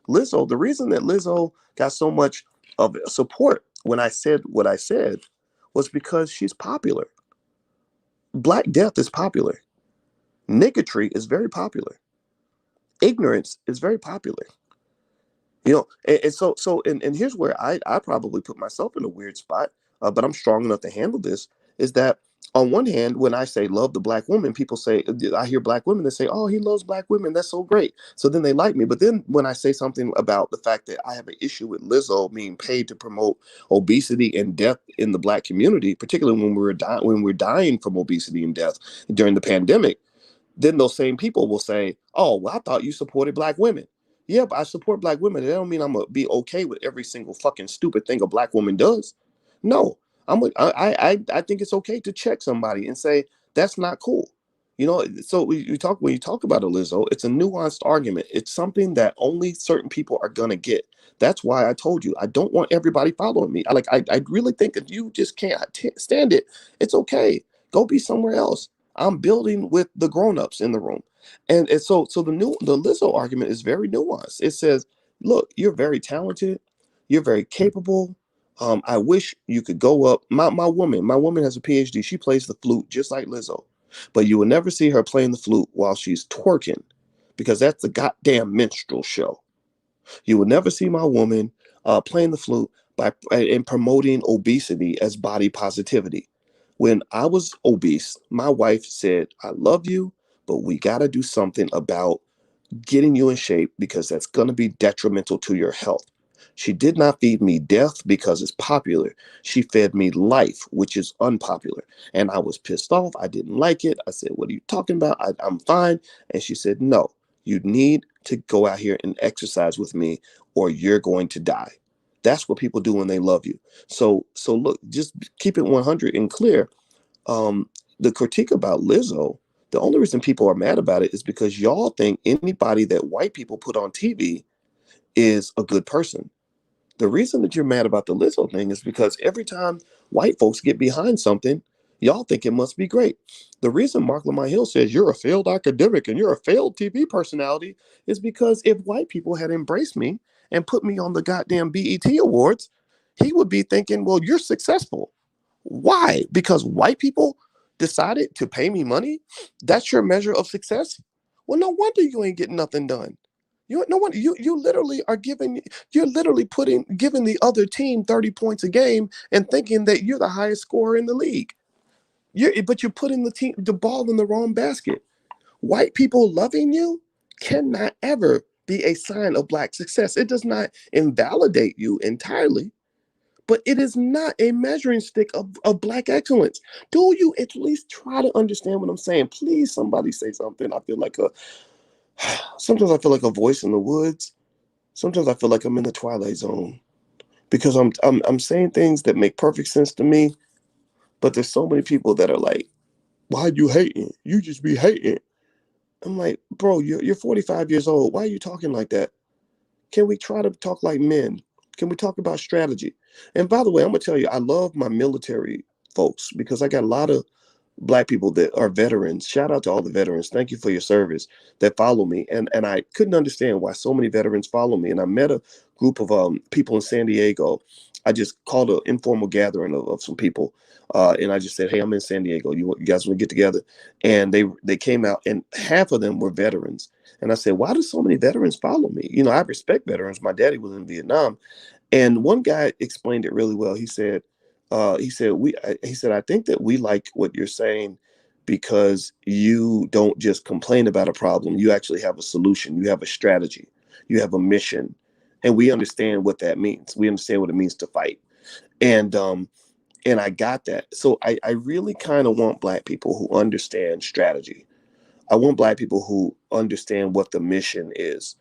Lizzo, the reason that Lizzo got so much of support when I said what I said was because she's popular. Black death is popular. Niggatry is very popular. Ignorance is very popular. And here's where I probably put myself in a weird spot, but I'm strong enough to handle this. Is that on one hand, when I say love the Black woman, people say, I hear Black women that say, oh, he loves Black women, that's so great, so then they like me. But then when I say something about the fact that I have an issue with Lizzo being paid to promote obesity and death in the Black community, particularly when we're dying from obesity and death during the pandemic, then those same people will say, oh, well, I thought you supported Black women. Yeah, but I support Black women. That don't mean I'm gonna be okay with every single fucking stupid thing a Black woman does. No, I think it's okay to check somebody and say that's not cool. So when you talk about a Lizzo, it's a nuanced argument. It's something that only certain people are gonna get. That's why I told you I don't want everybody following me. I really think if you just can't stand it, it's okay. Go be somewhere else. I'm building with the grown-ups in the room. And so the Lizzo argument is very nuanced. It says, look, you're very talented, you're very capable. I wish you could go up. My woman has a PhD. She plays the flute just like Lizzo. But you will never see her playing the flute while she's twerking, because that's the goddamn minstrel show. You will never see my woman playing the flute and promoting obesity as body positivity. When I was obese, my wife said, I love you, but we got to do something about getting you in shape because that's going to be detrimental to your health. She did not feed me death because it's popular. She fed me life, which is unpopular. And I was pissed off. I didn't like it. I said, what are you talking about? I'm fine. And she said, no, you need to go out here and exercise with me or you're going to die. That's what people do when they love you. So look, just keep it 100 and clear. The critique about Lizzo, the only reason people are mad about it is because y'all think anybody that white people put on TV is a good person. The reason that you're mad about the Lizzo thing is because every time white folks get behind something, y'all think it must be great. The reason Mark Lamont Hill says you're a failed academic and you're a failed TV personality is because if white people had embraced me and put me on the goddamn BET Awards, he would be thinking, well, you're successful. Why? Because white people decided to pay me money? That's your measure of success? Well, no wonder you ain't getting nothing done. No wonder you literally are you're literally giving the other team 30 points a game and thinking that you're the highest scorer in the league. But you're putting the ball in the wrong basket. White people loving you cannot ever be a sign of Black success. It does not invalidate you entirely, but it is not a measuring stick of Black excellence. Do you at least try to understand what I'm saying? Please, somebody say something. Sometimes I feel like a voice in the woods. Sometimes I feel like I'm in the Twilight Zone because I'm saying things that make perfect sense to me, but there's so many people that are like, "Why are you hating? You just be hating." I'm like, bro, you're 45 years old. Why are you talking like that? Can we try to talk like men? Can we talk about strategy? And by the way, I'm gonna tell you, I love my military folks because I got a lot of Black people that are veterans. Shout out to all the veterans. Thank you for your service that follow me. And I couldn't understand why so many veterans follow me. And I met a group of people in San Diego. I just called an informal gathering of some people. And I just said, hey, I'm in San Diego. You guys want to get together? And they came out and half of them were veterans. And I said, why do so many veterans follow me? I respect veterans. My daddy was in Vietnam. And one guy explained it really well. He said, I think that we like what you're saying because you don't just complain about a problem. You actually have a solution. You have a strategy. You have a mission. And we understand what that means. We understand what it means to fight. And I got that. So I really kind of want Black people who understand strategy. I want Black people who understand what the mission is.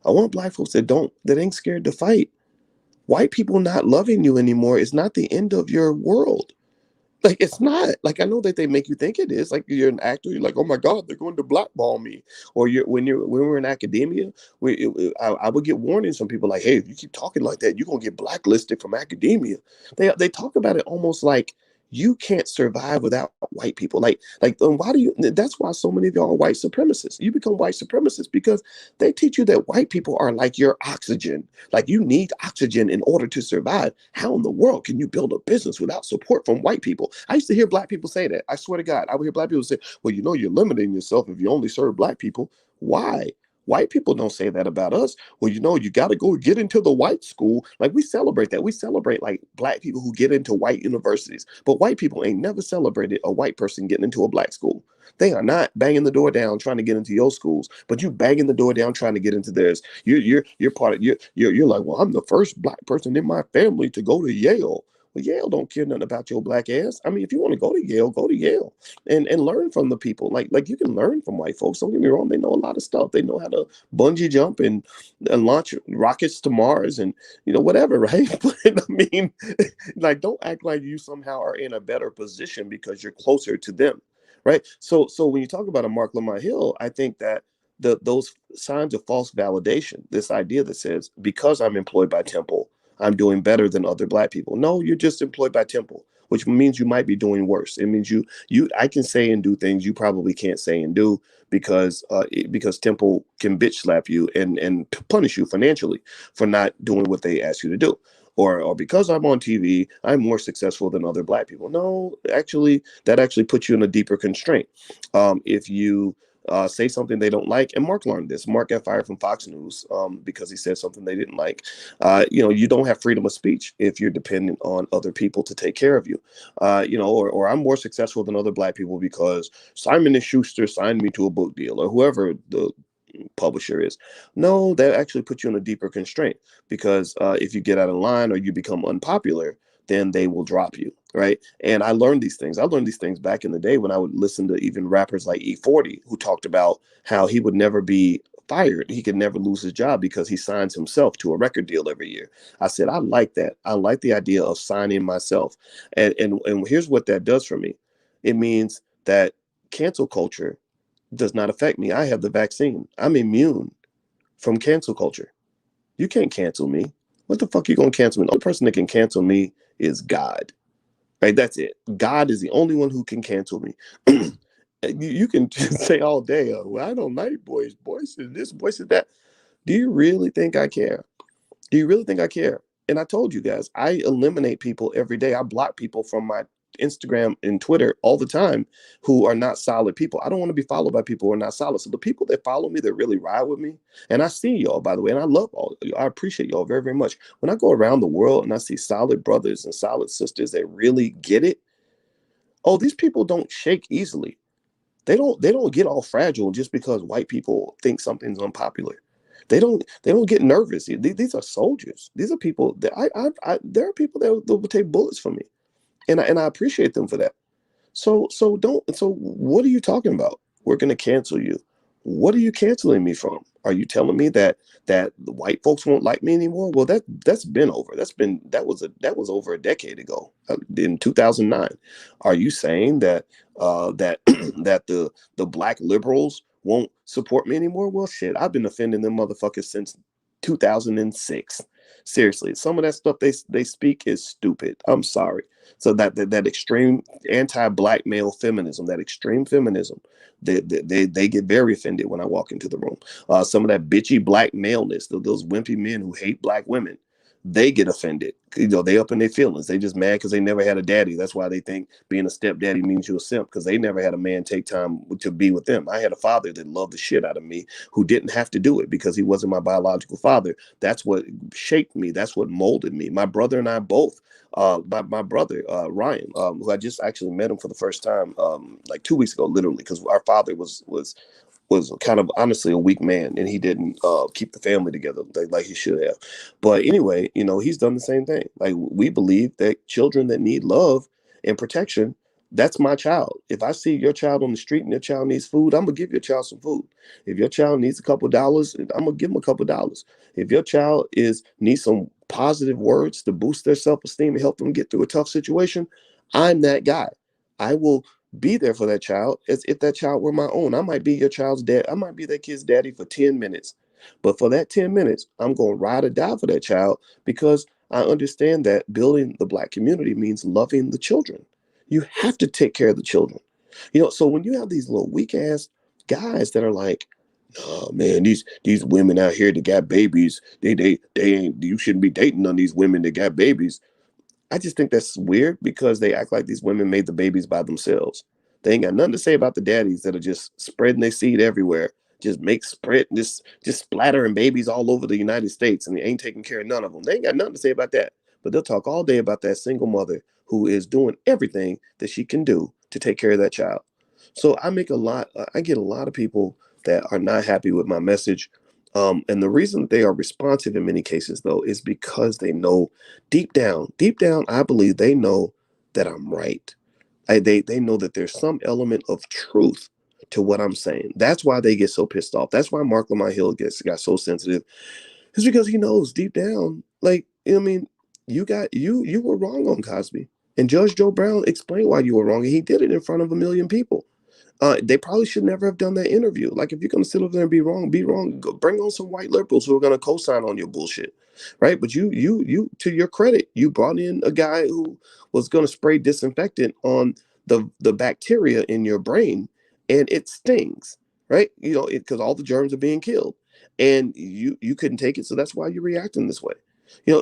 I want Black folks that ain't scared to fight. white people not loving you anymore is not the end of your world. Like, it's not. Like, I know that they make you think it is. Like, you're an actor, you're like, oh my God, they're going to blackball me. Or when we're in academia, I would get warnings from people like, hey, if you keep talking like that, you're gonna get blacklisted from academia. They talk about it almost like you can't survive without white people. Like why do you? That's why so many of y'all are white supremacists. You become white supremacists because they teach you that white people are like your oxygen. Like, you need oxygen in order to survive. How in the world can you build a business without support from white people? I used to hear black people say that. I swear to God, I would hear black people say, well, you're limiting yourself if you only serve black people. Why? White people don't say that about us. Well, you got to go get into the white school. Like, we celebrate that. We celebrate like black people who get into white universities. But white people ain't never celebrated a white person getting into a black school. They are not banging the door down trying to get into your schools, but you banging the door down trying to get into theirs. You're part of you're like, well, I'm the first black person in my family to go to Yale. Well, Yale don't care nothing about your black ass. I mean, if you want to go to Yale and learn from the people. Like, you can learn from white folks. Don't get me wrong; they know a lot of stuff. They know how to bungee jump and launch rockets to Mars and whatever, right? But I mean, like, don't act like you somehow are in a better position because you're closer to them, right? So when you talk about a Mark Lamont Hill, I think that those signs of false validation, this idea that says because I'm employed by Temple, I'm doing better than other black people. No, you're just employed by Temple, which means you might be doing worse. It means I can say and do things you probably can't say and do because Temple can bitch slap you and punish you financially for not doing what they ask you to do. Or because I'm on TV, I'm more successful than other black people. No, actually, that actually puts you in a deeper constraint. If you say something they don't like, and Mark learned this. Mark got fired from Fox News because he said something they didn't like. You don't have freedom of speech if you're dependent on other people to take care of you. Or I'm more successful than other black people because Simon and Schuster signed me to a book deal, or whoever the publisher is. No, that actually puts you in a deeper constraint because if you get out of line or you become unpopular, then they will drop you, right? And I learned these things. I learned these things back in the day when I would listen to even rappers like E40 who talked about how he would never be fired. He could never lose his job because he signs himself to a record deal every year. I said, I like that. I like the idea of signing myself. And here's what that does for me. It means that cancel culture does not affect me. I have the vaccine. I'm immune from cancel culture. You can't cancel me. What the fuck you gonna cancel me? The only person that can cancel me is God. Right? That's it. God is the only one who can cancel me. You can say all day, well, I don't like Boyce. Boyce is this, Boyce is that. Do you really think I care? Do you really think I care? And I told you guys, I eliminate people every day. I block people from my Instagram and Twitter all the time who are not solid people. I don't want to be followed by people who are not solid. So the people that follow me, that really ride with me, and I see y'all, by the way, and I love all of you. I appreciate y'all very, very much. When I go around the world and I see solid brothers and solid sisters that really get it, oh, these people don't shake easily. They don't get all fragile just because white people think something's unpopular. They don't get nervous. These are soldiers. These are people that there are people that will take bullets for me, and I appreciate them for that. So what are you talking about? We're gonna cancel you. What are you canceling me from? Are you telling me that the white folks won't like me anymore? Well, that's been over. That was over a decade ago, in 2009. Are you saying that that the black liberals won't support me anymore? Well, shit, I've been offending them motherfuckers since 2006. Seriously, some of that stuff they speak is stupid. I'm sorry. So that extreme anti-black male feminism, that extreme feminism, they get very offended when I walk into the room. Some of that bitchy black maleness, those wimpy men who hate black women, they get offended. They up in their feelings. They just mad because they never had a daddy. That's why they think being a stepdaddy means you're a simp, because they never had a man take time to be with them. I had a father that loved the shit out of me who didn't have to do it because he wasn't my biological father. That's what shaped me. That's what molded me. My brother and I both. My brother Ryan, who I just actually met him for the first time like 2 weeks ago, literally, because our father was kind of honestly a weak man, and he didn't keep the family together like he should have. But anyway, he's done the same thing. Like, we believe that children that need love and protection, that's my child. If I see your child on the street and your child needs food, I'm gonna give your child some food. If your child needs a couple dollars, I'm gonna give him a couple dollars. If your child needs some positive words to boost their self-esteem and help them get through a tough situation, I'm that guy. I will be there for that child as if that child were my own. I might be your child's dad. I might be that kid's daddy for 10 minutes. But for that 10 minutes, I'm going to ride or die for that child because I understand that building the Black community means loving the children. You have to take care of the children. So when you have these little weak ass guys that are like, oh man, these women out here that got babies, they ain't, you shouldn't be dating on these women that got babies. I just think that's weird because they act like these women made the babies by themselves. They ain't got nothing to say about the daddies that are just spreading their seed everywhere, just make spread, just splattering babies all over the United States, and they ain't taking care of none of them. They ain't got nothing to say about that. But they'll talk all day about that single mother who is doing everything that she can do to take care of that child. So I get a lot of people that are not happy with my message. And the reason they are responsive in many cases, though, is because they know deep down, I believe they know that I'm right. They know that there's some element of truth to what I'm saying. That's why they get so pissed off. That's why Mark Lamont Hill got so sensitive. It's because he knows deep down, like, I mean, you were wrong on Cosby. And Judge Joe Brown explained why you were wrong, and he did it in front of a million people. They probably should never have done that interview. Like, if you're going to sit over there and be wrong, be wrong. Go, bring on some white liberals who are going to co-sign on your bullshit, right? But to your credit, you brought in a guy who was going to spray disinfectant on the bacteria in your brain, and it stings, right? Because all the germs are being killed, and you couldn't take it, so that's why you're reacting this way.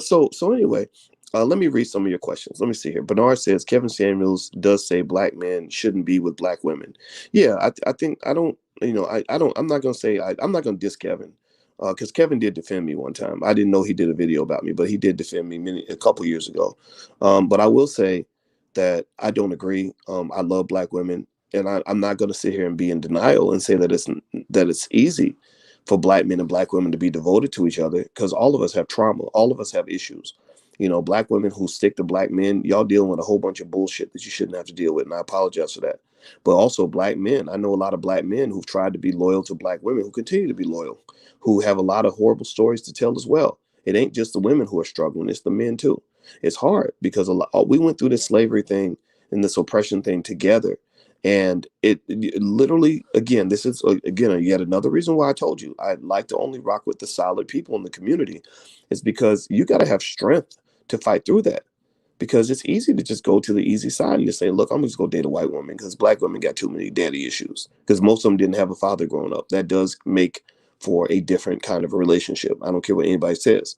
So anyway, let me read some of your questions. Let me see here. Bernard says Kevin Samuels does say black men shouldn't be with black women. Yeah, I think I don't. I don't. I'm not gonna say. I'm not gonna diss Kevin, because Kevin did defend me one time. I didn't know he did a video about me, but he did defend me a couple years ago. But I will say that I don't agree. I love black women, and I'm not gonna sit here and be in denial and say that it's easy for black men and black women to be devoted to each other, because all of us have trauma. All of us have issues. Black women who stick to black men, y'all dealing with a whole bunch of bullshit that you shouldn't have to deal with. And I apologize for that. But also black men. I know a lot of black men who've tried to be loyal to black women who continue to be loyal, who have a lot of horrible stories to tell as well. It ain't just the women who are struggling, it's the men too. It's hard because we went through this slavery thing and this oppression thing together. And it literally, again, this is again yet another reason why I told you I like to only rock with the solid people in the community, is because you got to have strength to fight through that, because it's easy to just go to the easy side and just say, look, I'm just going to date a white woman because black women got too many daddy issues, because most of them didn't have a father growing up. That does make for a different kind of a relationship. I don't care what anybody says.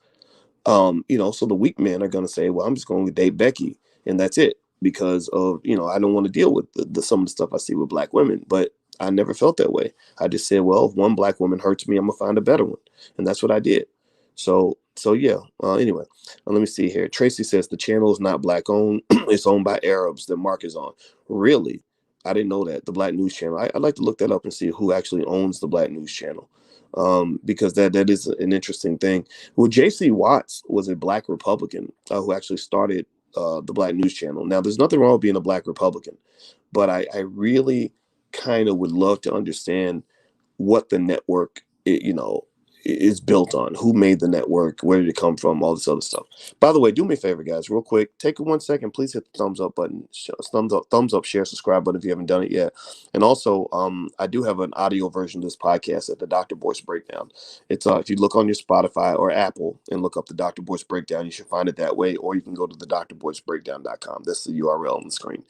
So the weak men are going to say, well, I'm just going to date Becky and that's it, because of, I don't want to deal with some of the stuff I see with black women. But I never felt that way. I just said, well, if one black woman hurts me, I'm gonna find a better one. And that's what I did. So yeah. Anyway, let me see here. Tracy says the channel is not black owned. It's owned by Arabs that Mark is on. Really? I didn't know that. The Black News Channel. I'd like to look that up and see who actually owns the Black News Channel, because that is an interesting thing. Well, J.C. Watts was a black Republican who actually started the Black News Channel. Now, there's nothing wrong with being a black Republican, but I really kind of would love to understand what the network, is built on. Who made the network? Where did it come from? All this other stuff. By the way, do me a favor, guys, real quick. Take 1 second. Please hit the thumbs up button. Thumbs up, share, subscribe button if you haven't done it yet. And also, I do have an audio version of this podcast at the Dr. Boyce Breakdown. It's if you look on your Spotify or Apple and look up the Dr. Boyce Breakdown, you should find it that way, or you can go to the drboycebreakdown.com. That's the URL on the screen.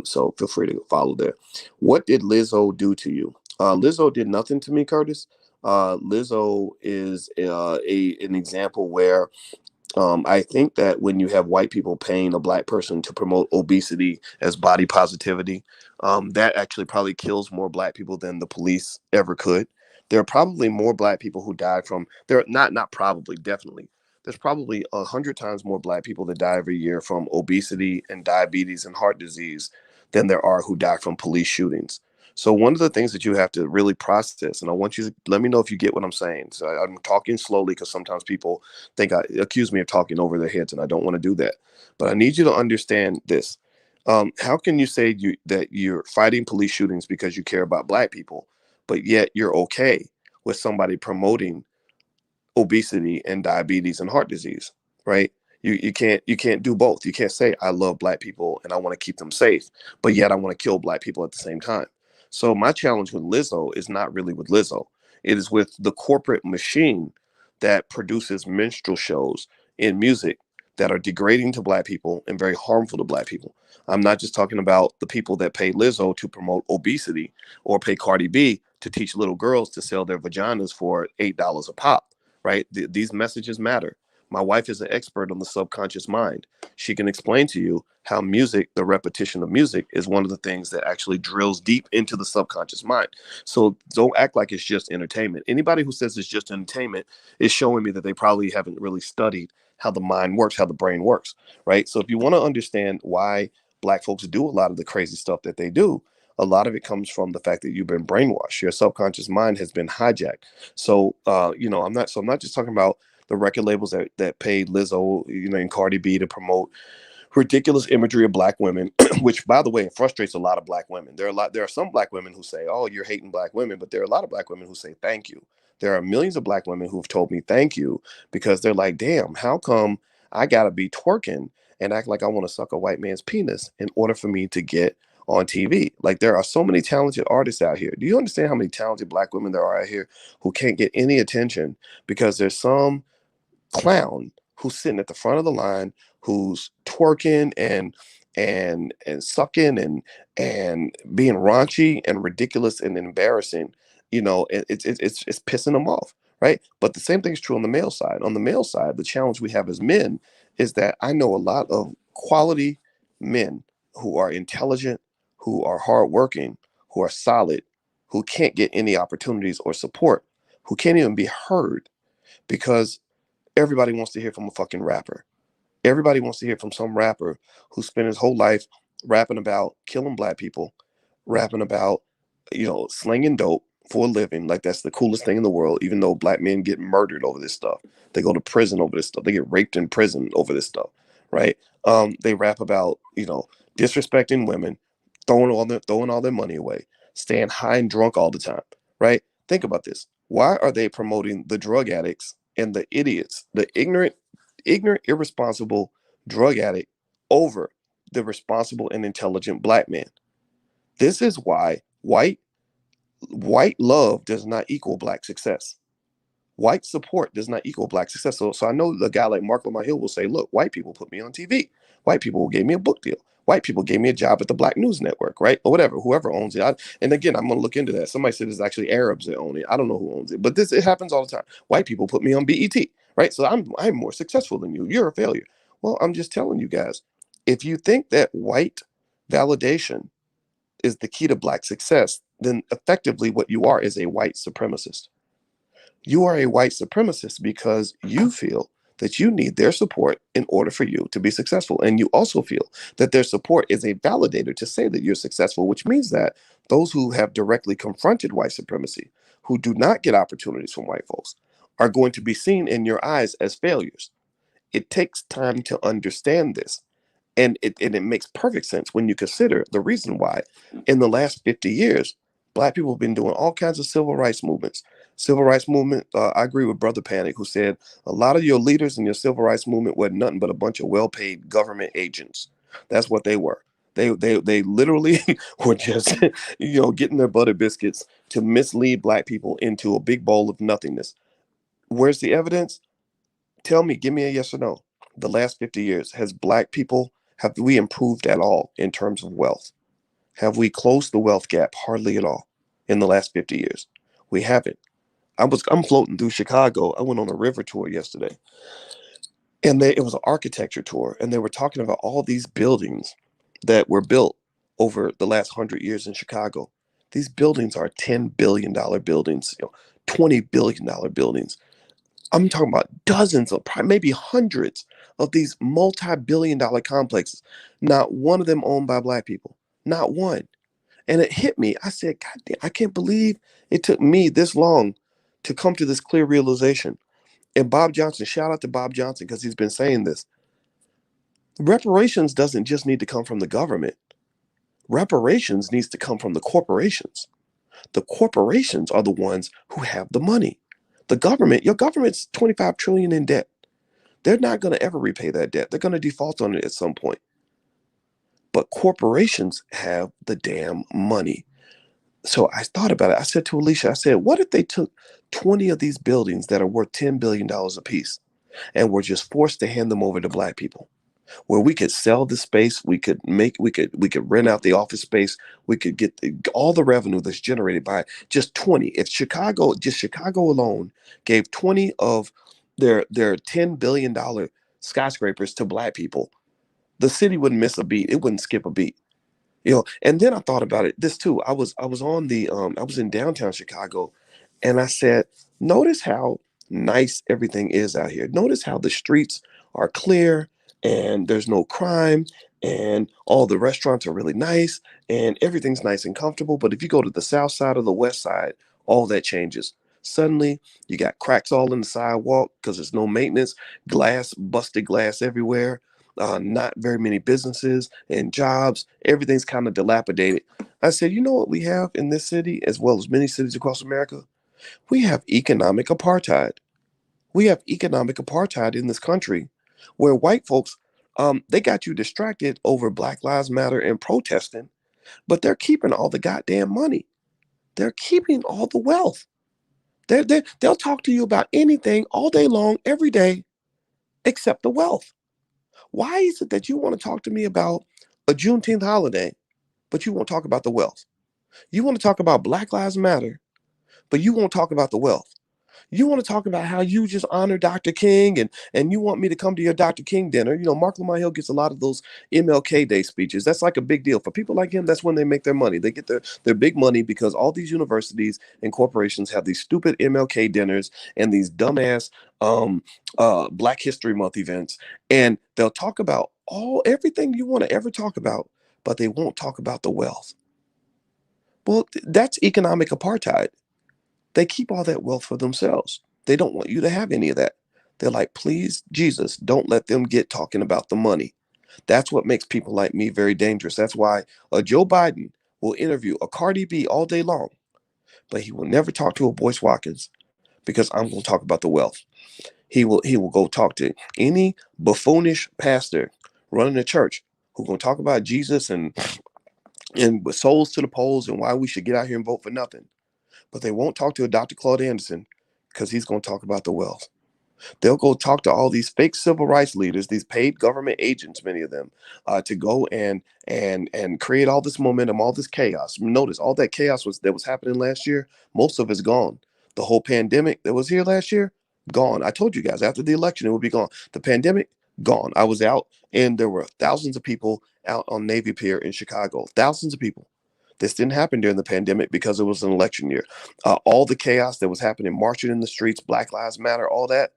So feel free to follow there. What did Lizzo do to you? Lizzo did nothing to me, Curtis. Lizzo is an example where I think that when you have white people paying a black person to promote obesity as body positivity, that actually probably kills more black people than the police ever could. There are probably more black people who died from there. Not probably, definitely. There's probably 100 times more black people that die every year from obesity and diabetes and heart disease than there are who die from police shootings. So one of the things that you have to really process, and I want you to let me know if you get what I'm saying. So I'm talking slowly because sometimes people accuse me of talking over their heads, and I don't want to do that. But I need you to understand this. How can you say that you're fighting police shootings because you care about black people, but yet you're okay with somebody promoting obesity and diabetes and heart disease? right? You can't do both. You can't say I love black people and I want to keep them safe, but yet I want to kill black people at the same time. So my challenge with Lizzo is not really with Lizzo. It is with the corporate machine that produces minstrel shows in music that are degrading to black people and very harmful to black people. I'm not just talking about the people that pay Lizzo to promote obesity or pay Cardi B to teach little girls to sell their vaginas for $8 a pop, right? These messages matter. My wife is an expert on the subconscious mind. She can explain to you how music, the repetition of music, is one of the things that actually drills deep into the subconscious mind. So don't act like it's just entertainment. Anybody who says it's just entertainment is showing me that they probably haven't really studied how the mind works, how the brain works, right? So if you want to understand why black folks do a lot of the crazy stuff that they do, a lot of it comes from the fact that you've been brainwashed. Your subconscious mind has been hijacked. So, I'm not just talking about the record labels that paid Lizzo, and Cardi B to promote ridiculous imagery of black women, which, by the way, frustrates a lot of black women. There are some black women who say, "Oh, you're hating black women," but there are a lot of black women who say, "Thank you." There are millions of black women who've told me thank you because they're like, "Damn, how come I gotta be twerking and act like I want to suck a white man's penis in order for me to get on TV?" Like, there are so many talented artists out here. Do you understand how many talented black women there are out here who can't get any attention because there's some clown who's sitting at the front of the line, who's twerking and sucking and being raunchy and ridiculous and embarrassing. It's pissing them off, right? But the same thing's true on the male side. On the male side, the challenge we have as men is that I know a lot of quality men who are intelligent, who are hardworking, who are solid, who can't get any opportunities or support, who can't even be heard because everybody wants to hear from a fucking rapper. Everybody wants to hear from some rapper who spent his whole life rapping about killing black people, rapping about, slinging dope for a living. Like, that's the coolest thing in the world, even though black men get murdered over this stuff. They go to prison over this stuff. They get raped in prison over this stuff, right? They rap about, disrespecting women, throwing all their money away, staying high and drunk all the time, right? Think about this. Why are they promoting the drug addicts and the idiots, the ignorant, irresponsible drug addict over the responsible and intelligent black man? This is why white love does not equal black success. White support does not equal black success. So I know the guy like Marc Hill will say, look, white people put me on TV. White people gave me a book deal. White people gave me a job at the Black News Network, right? Or whatever, whoever owns it. And again, I'm going to look into that. Somebody said it's actually Arabs that own it. I don't know who owns it, but it happens all the time. White people put me on BET, right? So I'm more successful than you. You're a failure. Well, I'm just telling you guys, if you think that white validation is the key to black success, then effectively what you are is a white supremacist. You are a white supremacist because you feel that you need their support in order for you to be successful. And you also feel that their support is a validator to say that you're successful, which means that those who have directly confronted white supremacy, who do not get opportunities from white folks, are going to be seen in your eyes as failures. It takes time to understand this. And it makes perfect sense when you consider the reason why in the last 50 years, black people have been doing all kinds of civil rights movements. Civil rights movement, I agree with Brother Panic, who said a lot of your leaders in your civil rights movement were nothing but a bunch of well-paid government agents. That's what they were. They literally were just getting their butter biscuits to mislead black people into a big bowl of nothingness. Where's the evidence? Tell me, give me a yes or no. The last 50 years, has black people, have we improved at all in terms of wealth? Have we closed the wealth gap? Hardly at all in the last 50 years. We haven't. I'm floating through Chicago. I went on a river tour yesterday, and it was an architecture tour, and they were talking about all these buildings that were built over the last 100 years in Chicago. These buildings are $10 billion buildings, $20 billion buildings. I'm talking about dozens of, maybe hundreds of these multi-billion-dollar complexes. Not one of them owned by black people. Not one. And it hit me. I said, God damn, I can't believe it took me this long to come to this clear realization. And Bob Johnson, shout out to Bob Johnson because he's been saying this. Reparations doesn't just need to come from the government. Reparations needs to come from the corporations. The corporations are the ones who have the money. The government, your government's 25 trillion in debt. They're not going to ever repay that debt. They're going to default on it at some point. But corporations have the damn money. So I thought about it. I said to Alicia, I said, what if they took 20 of these buildings that are worth $10 billion a piece and were just forced to hand them over to black people? Where we could sell the space, we could rent out the office space, we could get all the revenue that's generated by just 20. If Chicago alone gave 20 of their $10 billion skyscrapers to black people, the city wouldn't miss a beat. It wouldn't skip a beat. And then I thought about it this too. I was in downtown Chicago, and I said, notice how nice everything is out here. Notice how the streets are clear and there's no crime, and all the restaurants are really nice and everything's nice and comfortable. But if you go to the south side or the west side, all that changes. Suddenly you got cracks all in the sidewalk because there's no maintenance, busted glass everywhere, not very many businesses and jobs. Everything's kind of dilapidated. I said, you know what we have in this city, as well as many cities across America? We have economic apartheid. We have economic apartheid in this country where white folks, they got you distracted over Black Lives Matter and protesting, but they're keeping all the goddamn money. They're keeping all the wealth. They'll talk to you about anything all day long, every day, except the wealth. Why is it that you want to talk to me about a Juneteenth holiday, but you won't talk about the wealth? You want to talk about Black Lives Matter, but you won't talk about the wealth. You want to talk about how you just honor Dr. King, and you want me to come to your Dr. King dinner. Mark Lamont Hill gets a lot of those MLK Day speeches. That's like a big deal. For people like him, that's when they make their money. They get their big money because all these universities and corporations have these stupid MLK dinners and these dumbass Black History Month events. And they'll talk about everything you want to ever talk about, but they won't talk about the wealth. Well, that's economic apartheid. They keep all that wealth for themselves. They don't want you to have any of that. They're like, please, Jesus, don't let them get talking about the money. That's what makes people like me very dangerous. That's why Joe Biden will interview a Cardi B all day long, but he will never talk to a Boyce Watkins because I'm going to talk about the wealth. He will go talk to any buffoonish pastor running a church who's going to talk about Jesus and with souls to the polls and why we should get out here and vote for nothing. But they won't talk to a Dr. Claude Anderson because he's going to talk about the wealth. They'll go talk to all these fake civil rights leaders, these paid government agents, many of them, to go and create all this momentum, all this chaos. Notice all that chaos that was happening last year. Most of it's gone. The whole pandemic that was here last year, gone. I told you guys after the election it would be gone. The pandemic, gone. I was out and there were thousands of people out on Navy Pier in Chicago. Thousands of people. This didn't happen during the pandemic because it was an election year. All the chaos that was happening, marching in the streets, Black Lives Matter, all that,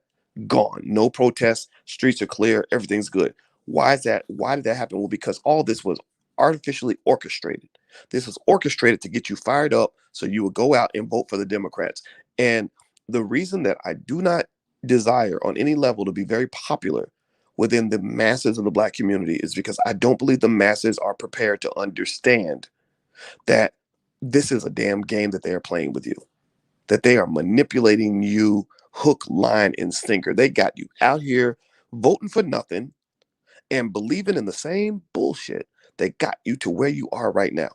gone. No protests. Streets are clear. Everything's good. Why is that? Why did that happen? Well, because all this was artificially orchestrated. This was orchestrated to get you fired up so you would go out and vote for the Democrats. And the reason that I do not desire on any level to be very popular within the masses of the Black community is because I don't believe the masses are prepared to understand that this is a damn game that they are playing with you, that they are manipulating you hook, line, and sinker. They got you out here voting for nothing and believing in the same bullshit that got you to where you are right now.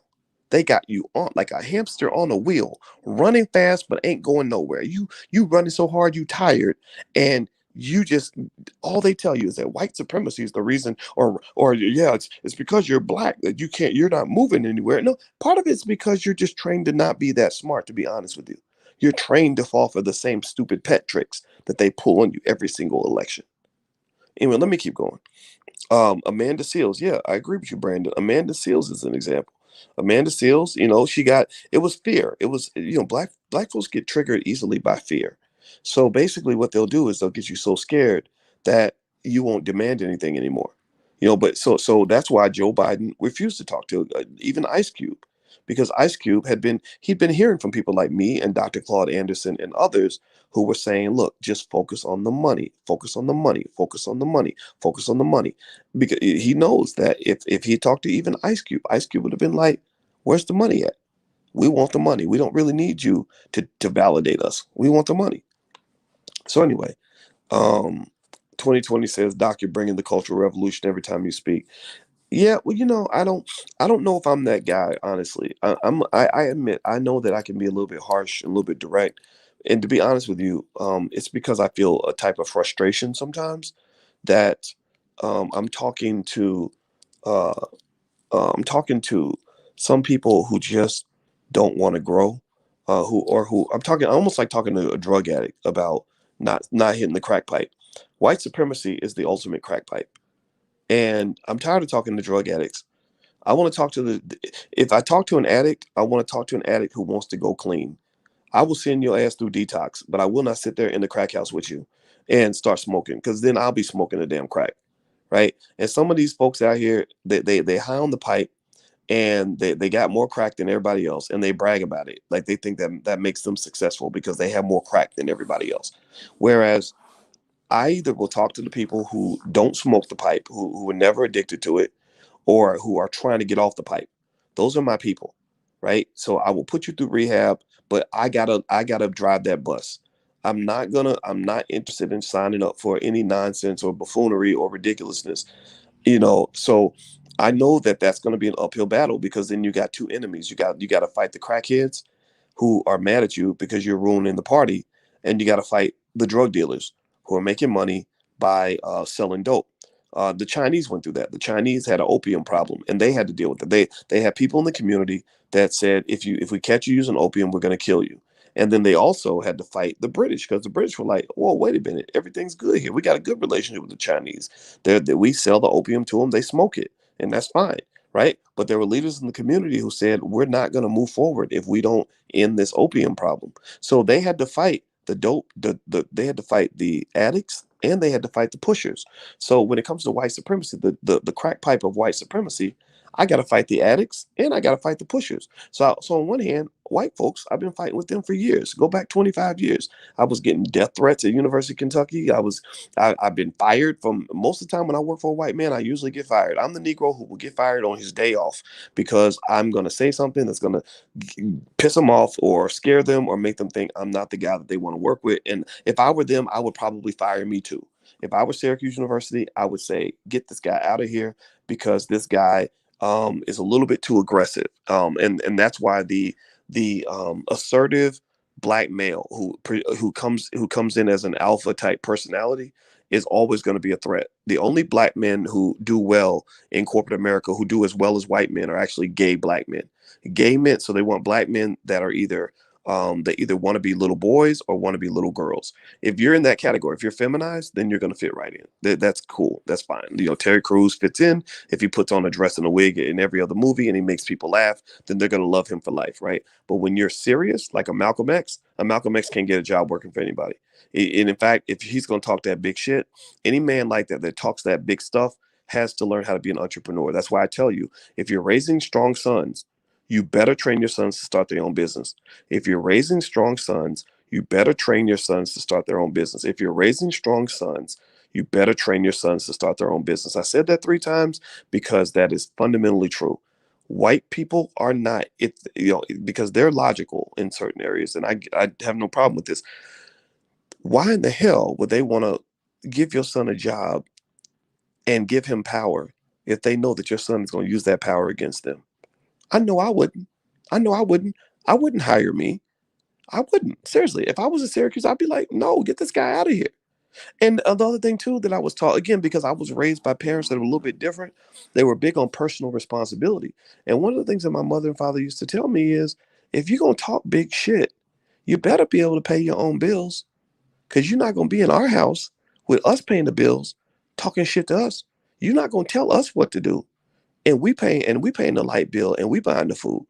They got you on like a hamster on a wheel, running fast but ain't going nowhere. You running so hard you tired, and you just all they tell you is that white supremacy is the reason, or yeah, it's because you're black that you're not moving anywhere. No, part of it's because you're just trained to not be that smart, to be honest with you. You're trained to fall for the same stupid pet tricks that they pull on you every single election. Anyway, let me keep going. Amanda Seals. Yeah, I agree with you, Brandon. Amanda Seals is an example. Amanda Seals, she got it was fear. It was black folks get triggered easily by fear. So basically, what they'll do is they'll get you so scared that you won't demand anything anymore. But so that's why Joe Biden refused to talk to even Ice Cube, because Ice Cube he'd been hearing from people like me and Dr. Claude Anderson and others who were saying, look, just focus on the money, focus on the money, focus on the money, focus on the money. Because he knows that if he talked to even Ice Cube would have been like, where's the money at? We want the money. We don't really need you to validate us. We want the money. So anyway, um, 2020 says, Doc, you're bringing the cultural revolution every time you speak. Yeah, well, I don't know if I'm that guy, honestly. I admit, I know that I can be a little bit harsh, and a little bit direct. And to be honest with you, it's because I feel a type of frustration sometimes that I'm talking to, uh, I'm talking to some people who just don't want to grow, who I'm talking almost like talking to a drug addict about not hitting the crack pipe. White supremacy is the ultimate crack pipe, and I'm tired of talking to drug addicts. I want to talk to if I talk to an addict, I want to talk to an addict who wants to go clean. I will send your ass through detox, but I will not sit there in the crack house with you and start smoking, because then I'll be smoking the damn crack, right? And some of these folks out here, they high on the pipe, and they got more crack than everybody else, and they brag about it. Like they think that that makes them successful because they have more crack than everybody else. Whereas I either will talk to the people who don't smoke the pipe, who were never addicted to it, or who are trying to get off the pipe. Those are my people, right? So I will put you through rehab, but I gotta drive that bus. I'm not interested in signing up for any nonsense or buffoonery or ridiculousness, so I know that that's going to be an uphill battle, because then you got two enemies. You got to fight the crackheads who are mad at you because you're ruining the party, and you got to fight the drug dealers who are making money by selling dope. The Chinese went through that. The Chinese had an opium problem, and they had to deal with it. They had people in the community that said, if we catch you using opium, we're going to kill you. And then they also had to fight the British, because the British were like, "Whoa, wait a minute, everything's good here. We got a good relationship with the Chinese. We sell the opium to them, they smoke it, and that's fine." Right? But there were leaders in the community who said, "We're not going to move forward if we don't end this opium problem." So they had to fight the dope, they had to fight the addicts, and they had to fight the pushers. So when it comes to white supremacy, the crack pipe of white supremacy, I got to fight the addicts, and I got to fight the pushers. So on one hand, white folks, I've been fighting with them for years. Go back 25 years. I was getting death threats at University of Kentucky. I've been fired from most of the time when I work for a white man. I usually get fired. I'm the Negro who will get fired on his day off because I'm going to say something that's going to piss them off or scare them or make them think I'm not the guy that they want to work with. And if I were them, I would probably fire me too. If I were Syracuse University, I would say, get this guy out of here, because this guy is a little bit too aggressive. And that's why the assertive black male who comes in as an alpha type personality is always going to be a threat. The only black men who do well in corporate America, who do as well as white men, are actually gay black men. Gay men, so they want black men that are either they either want to be little boys or want to be little girls. If you're in that category, if you're feminized, then you're going to fit right in. That's cool. That's fine. Terry Crews fits in. If he puts on a dress and a wig in every other movie and he makes people laugh, then they're going to love him for life, right? But when you're serious, like a Malcolm X can't get a job working for anybody. And in fact, if he's going to talk that big shit, any man like that talks that big stuff has to learn how to be an entrepreneur. That's why I tell you, if you're raising strong sons, you better train your sons to start their own business. If you're raising strong sons, you better train your sons to start their own business. If you're raising strong sons, you better train your sons to start their own business. I said that 3 times because that is fundamentally true. White people are not, because they're logical in certain areas, and I have no problem with this. Why in the hell would they want to give your son a job and give him power if they know that your son is going to use that power against them? I know I wouldn't. I know I wouldn't. I wouldn't hire me. I wouldn't. Seriously, if I was at Syracuse, I'd be like, no, get this guy out of here. And the other thing too that I was taught, again, because I was raised by parents that were a little bit different, they were big on personal responsibility. And one of the things that my mother and father used to tell me is, if you're gonna talk big shit, you better be able to pay your own bills, because you're not gonna be in our house with us paying the bills, talking shit to us. You're not gonna tell us what to do, and we paying the light bill, and we buying the food.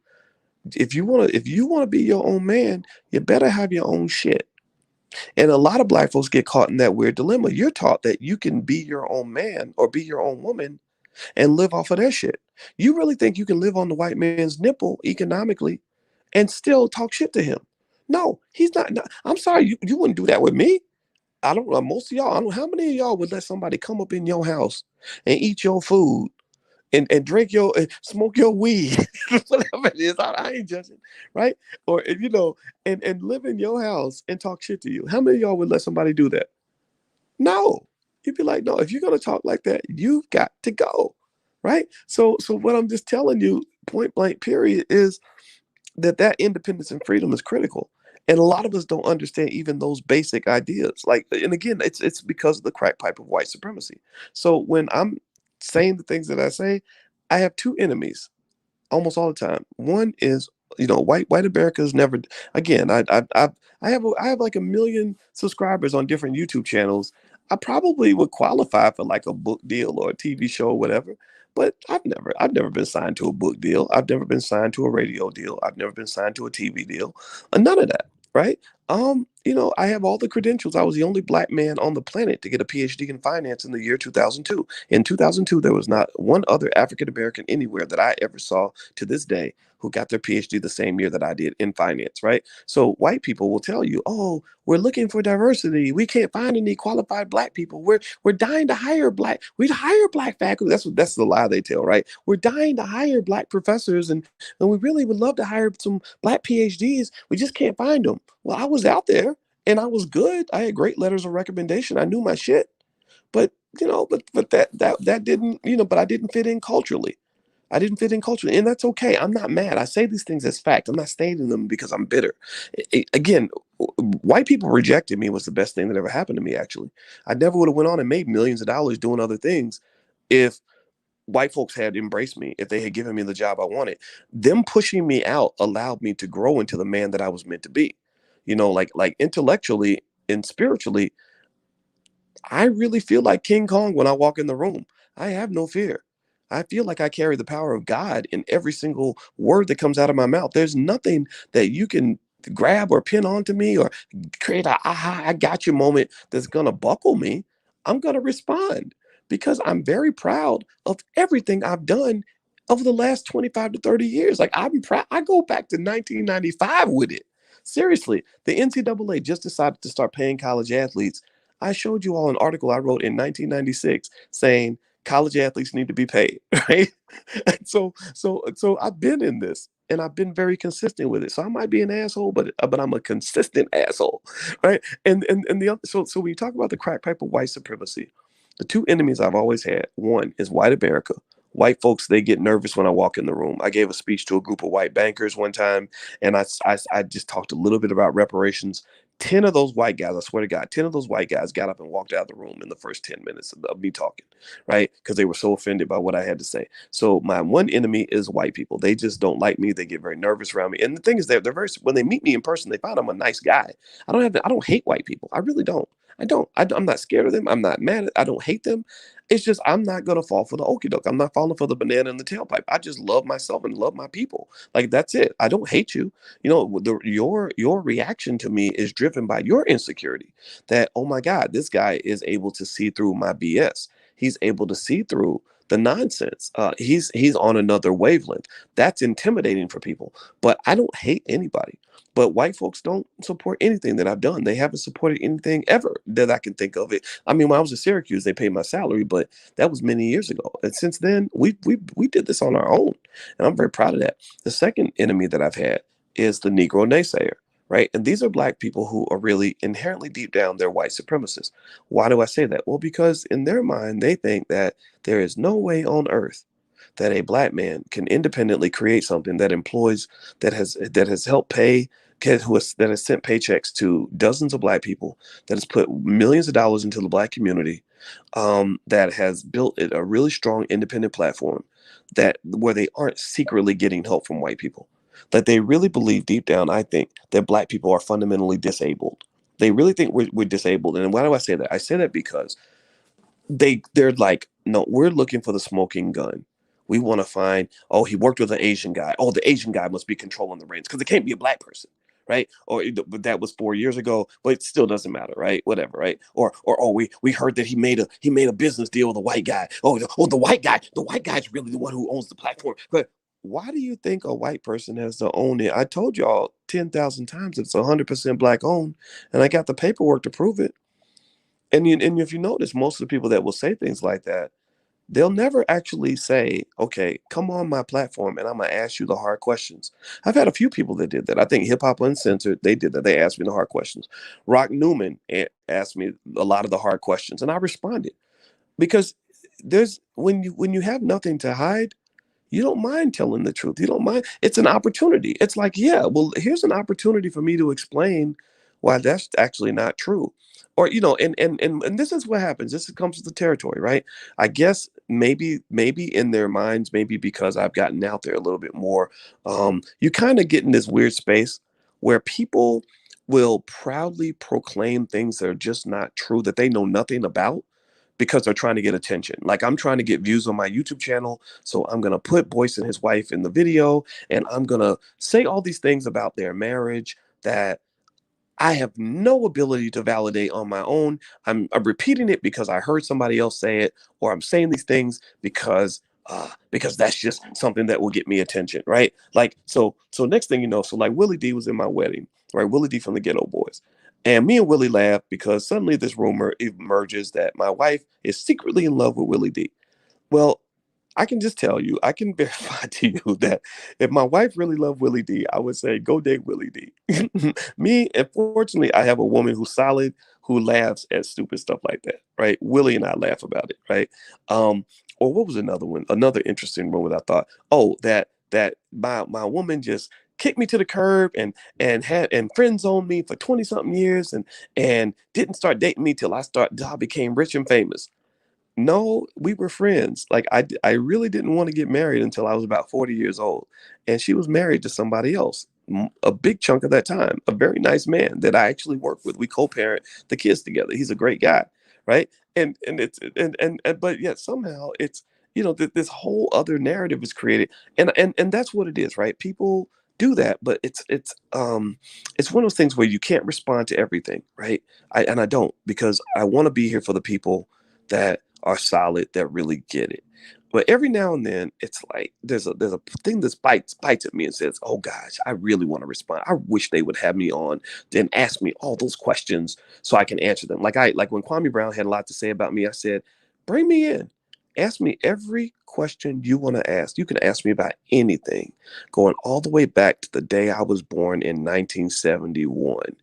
If you wanna be your own man, you better have your own shit. And a lot of black folks get caught in that weird dilemma. You're taught that you can be your own man or be your own woman and live off of that shit. You really think you can live on the white man's nipple economically and still talk shit to him? No, he's not. I'm sorry, you wouldn't do that with me. I don't know. Most of y'all, I don't know how many of y'all would let somebody come up in your house and eat your food and drink your and smoke your weed, whatever it is. I ain't judging, right? Or and live in your house and talk shit to you. How many of y'all would let somebody do that? No. You'd be like, no, if you're going to talk like that, you've got to go. Right. So what I'm just telling you, point blank, period, is that independence and freedom is critical. And a lot of us don't understand even those basic ideas. Like, and again, it's because of the crack pipe of white supremacy. So when I'm saying the things that I say, I have two enemies almost all the time. One is, white America's never. Again, I have like 1 million subscribers on different YouTube channels. I probably would qualify for like a book deal or a TV show or whatever. But I've never been signed to a book deal. I've never been signed to a radio deal. I've never been signed to a TV deal. None of that, right? I have all the credentials. I was the only black man on the planet to get a PhD in finance in the year 2002. In 2002, there was not one other African American anywhere that I ever saw to this day who got their PhD the same year that I did in finance, right? So white people will tell you, "Oh, we're looking for diversity. We can't find any qualified black people. We're dying to hire black. We'd hire black faculty." That's the lie they tell, right? We're dying to hire black professors, and we really would love to hire some black PhDs. We just can't find them. Well, I was out there and I was good. I had great letters of recommendation. I knew my shit. But that didn't, but I didn't fit in culturally. I didn't fit in culturally, and that's okay. I'm not mad. I say these things as fact. I'm not stating them because I'm bitter. Again, white people rejecting me was the best thing that ever happened to me. Actually, I never would have went on and made millions of dollars doing other things if white folks had embraced me, if they had given me the job I wanted. Them pushing me out allowed me to grow into the man that I was meant to be. Like intellectually and spiritually, I really feel like King Kong when I walk in the room. I have no fear. I feel like I carry the power of God in every single word that comes out of my mouth. There's nothing that you can grab or pin onto me or create a aha, I got you moment that's going to buckle me. I'm going to respond because I'm very proud of everything I've done over the last 25 to 30 years. Like, I'm proud. I go back to 1995 with it. Seriously, the NCAA just decided to start paying college athletes. I showed you all an article I wrote in 1996 saying college athletes need to be paid, right? And so I've been in this and I've been very consistent with it. So I might be an asshole, but I'm a consistent asshole, right? And the other, so when you talk about the crack pipe of white supremacy, the two enemies I've always had, one is white America. White folks, they get nervous when I walk in the room. I gave a speech to a group of white bankers one time, and I just talked a little bit about reparations. 10 of those white guys, I swear to God, 10 of those white guys got up and walked out of the room in the first 10 minutes of me talking, right? Because they were so offended by what I had to say. So my one enemy is white people. They just don't like me. They get very nervous around me. And the thing is, they're very, when they meet me in person, they find I'm a nice guy. I don't hate white people. I really don't. I'm not scared of them. I'm not mad. I don't hate them. It's just I'm not gonna fall for the okie doke. I'm not falling for the banana in the tailpipe. I just love myself and love my people. Like, that's it. I don't hate you. Your reaction to me is driven by your insecurity. That, oh my God, this guy is able to see through my BS. He's able to see through the nonsense. He's on another wavelength. That's intimidating for people. But I don't hate anybody. But white folks don't support anything that I've done. They haven't supported anything ever that I can think of. It. I mean, when I was in Syracuse, they paid my salary, but that was many years ago. And since then, we did this on our own, and I'm very proud of that. The second enemy that I've had is the Negro naysayer, right? And these are black people who are really inherently deep down, they're white supremacists. Why do I say that? Well, because in their mind, they think that there is no way on earth that a black man can independently create something that employs, that has helped pay, that has sent paychecks to dozens of black people, that has put millions of dollars into the black community, that has built a really strong independent platform, that where they aren't secretly getting help from white people. That they really believe deep down, I think, that black people are fundamentally disabled. They really think we're disabled. And why do I say that? I say that because they're like, no, we're looking for the smoking gun. We want to find, oh, he worked with an Asian guy. Oh, the Asian guy must be controlling the reins because it can't be a black person, right? But that was 4 years ago, but it still doesn't matter, right? Whatever, right? Or oh, we heard that he made a business deal with a white guy. The white guy's really the one who owns the platform. But why do you think a white person has to own it? I told y'all 10,000 times it's 100% black owned, and I got the paperwork to prove it. And if you notice, most of the people that will say things like that, they'll never actually say, okay, come on my platform and I'm going to ask you the hard questions. I've had a few people that did that. I think Hip Hop Uncensored, they did that. They asked me the hard questions. Rock Newman asked me a lot of the hard questions, and I responded because there's when you have nothing to hide, you don't mind telling the truth. You don't mind. It's an opportunity. It's like, yeah, well, here's an opportunity for me to explain why that's actually not true. Or, and this is what happens. This comes with the territory, right? I guess maybe in their minds, maybe because I've gotten out there a little bit more, you kind of get in this weird space where people will proudly proclaim things that are just not true, that they know nothing about, because they're trying to get attention. Like, I'm trying to get views on my YouTube channel, so I'm going to put Boyce and his wife in the video, and I'm going to say all these things about their marriage that I have no ability to validate on my own. I'm repeating it because I heard somebody else say it, or I'm saying these things because that's just something that will get me attention, right? Like, so next thing you know, so like Willie D was in my wedding, right? Willie D from the Ghetto Boys. And me and Willie laughed because suddenly this rumor emerges that my wife is secretly in love with Willie D. Well, I can just tell you, I can verify to you that if my wife really loved Willie D, I would say go date Willie D. Me, unfortunately, I have a woman who's solid, who laughs at stupid stuff like that, right? Willie and I laugh about it, right? Um, or what was another one? Another interesting one that I thought, oh, that my woman just kicked me to the curb and friend zoned me for 20 something years and didn't start dating me till I became rich and famous. No, we were friends. Like, I really didn't want to get married until I was about 40 years old. And she was married to somebody else a big chunk of that time, a very nice man that I actually work with. We co-parent the kids together. He's a great guy, right? And but yet somehow it's, this whole other narrative is created. And that's what it is, right? People do that, but it's one of those things where you can't respond to everything, right? I don't, because I want to be here for the people that are solid, that really get it. But every now and then, it's like there's a thing that bites at me and says, "Oh gosh, I really want to respond. I wish they would have me on, then ask me all those questions so I can answer them." Like when Kwame Brown had a lot to say about me, I said, "Bring me in, ask me every question you want to ask. You can ask me about anything, going all the way back to the day I was born in 1971.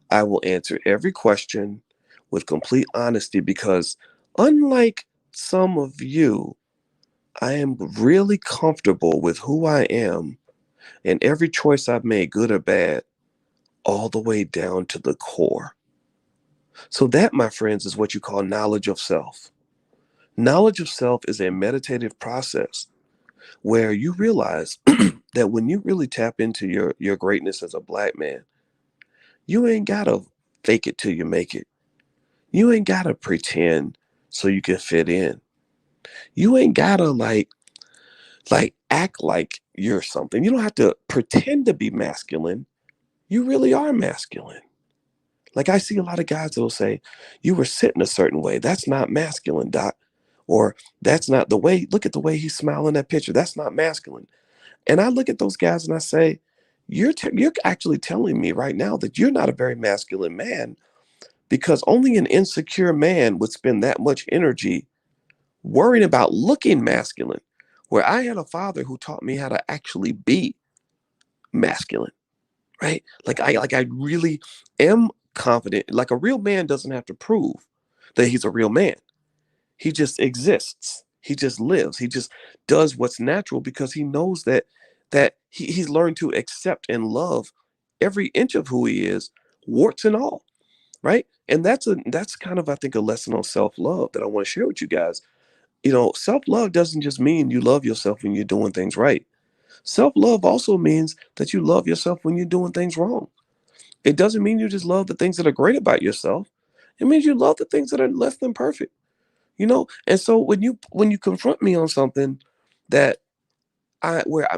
I will answer every question with complete honesty because, unlike some of you, I am really comfortable with who I am and every choice I've made, good or bad, all the way down to the core." So, that, my friends, is what you call knowledge of self. Knowledge of self is a meditative process where you realize that when you really tap into your greatness as a black man, you ain't gotta fake it till you make it. You ain't gotta pretend so you can fit in. You ain't gotta like act like you're something. You don't have to pretend to be masculine. You really are masculine. Like, I see a lot of guys that'll say, "You were sitting a certain way. That's not masculine, Doc." Or, "That's not the way, look at the way he's smiling in that picture. That's not masculine." And I look at those guys and I say, you're actually telling me right now that you're not a very masculine man, because only an insecure man would spend that much energy worrying about looking masculine, where I had a father who taught me how to actually be masculine, right? Like I really am confident. Like, a real man doesn't have to prove that he's a real man. He just exists. He just lives. He just does what's natural because he knows that he's learned to accept and love every inch of who he is, warts and all, right? And that's kind of, I think, a lesson on self-love that I want to share with you guys. Self-love doesn't just mean you love yourself when you're doing things right. Self-love also means that you love yourself when you're doing things wrong. It doesn't mean you just love the things that are great about yourself. It means you love the things that are less than perfect. And so when you confront me on something that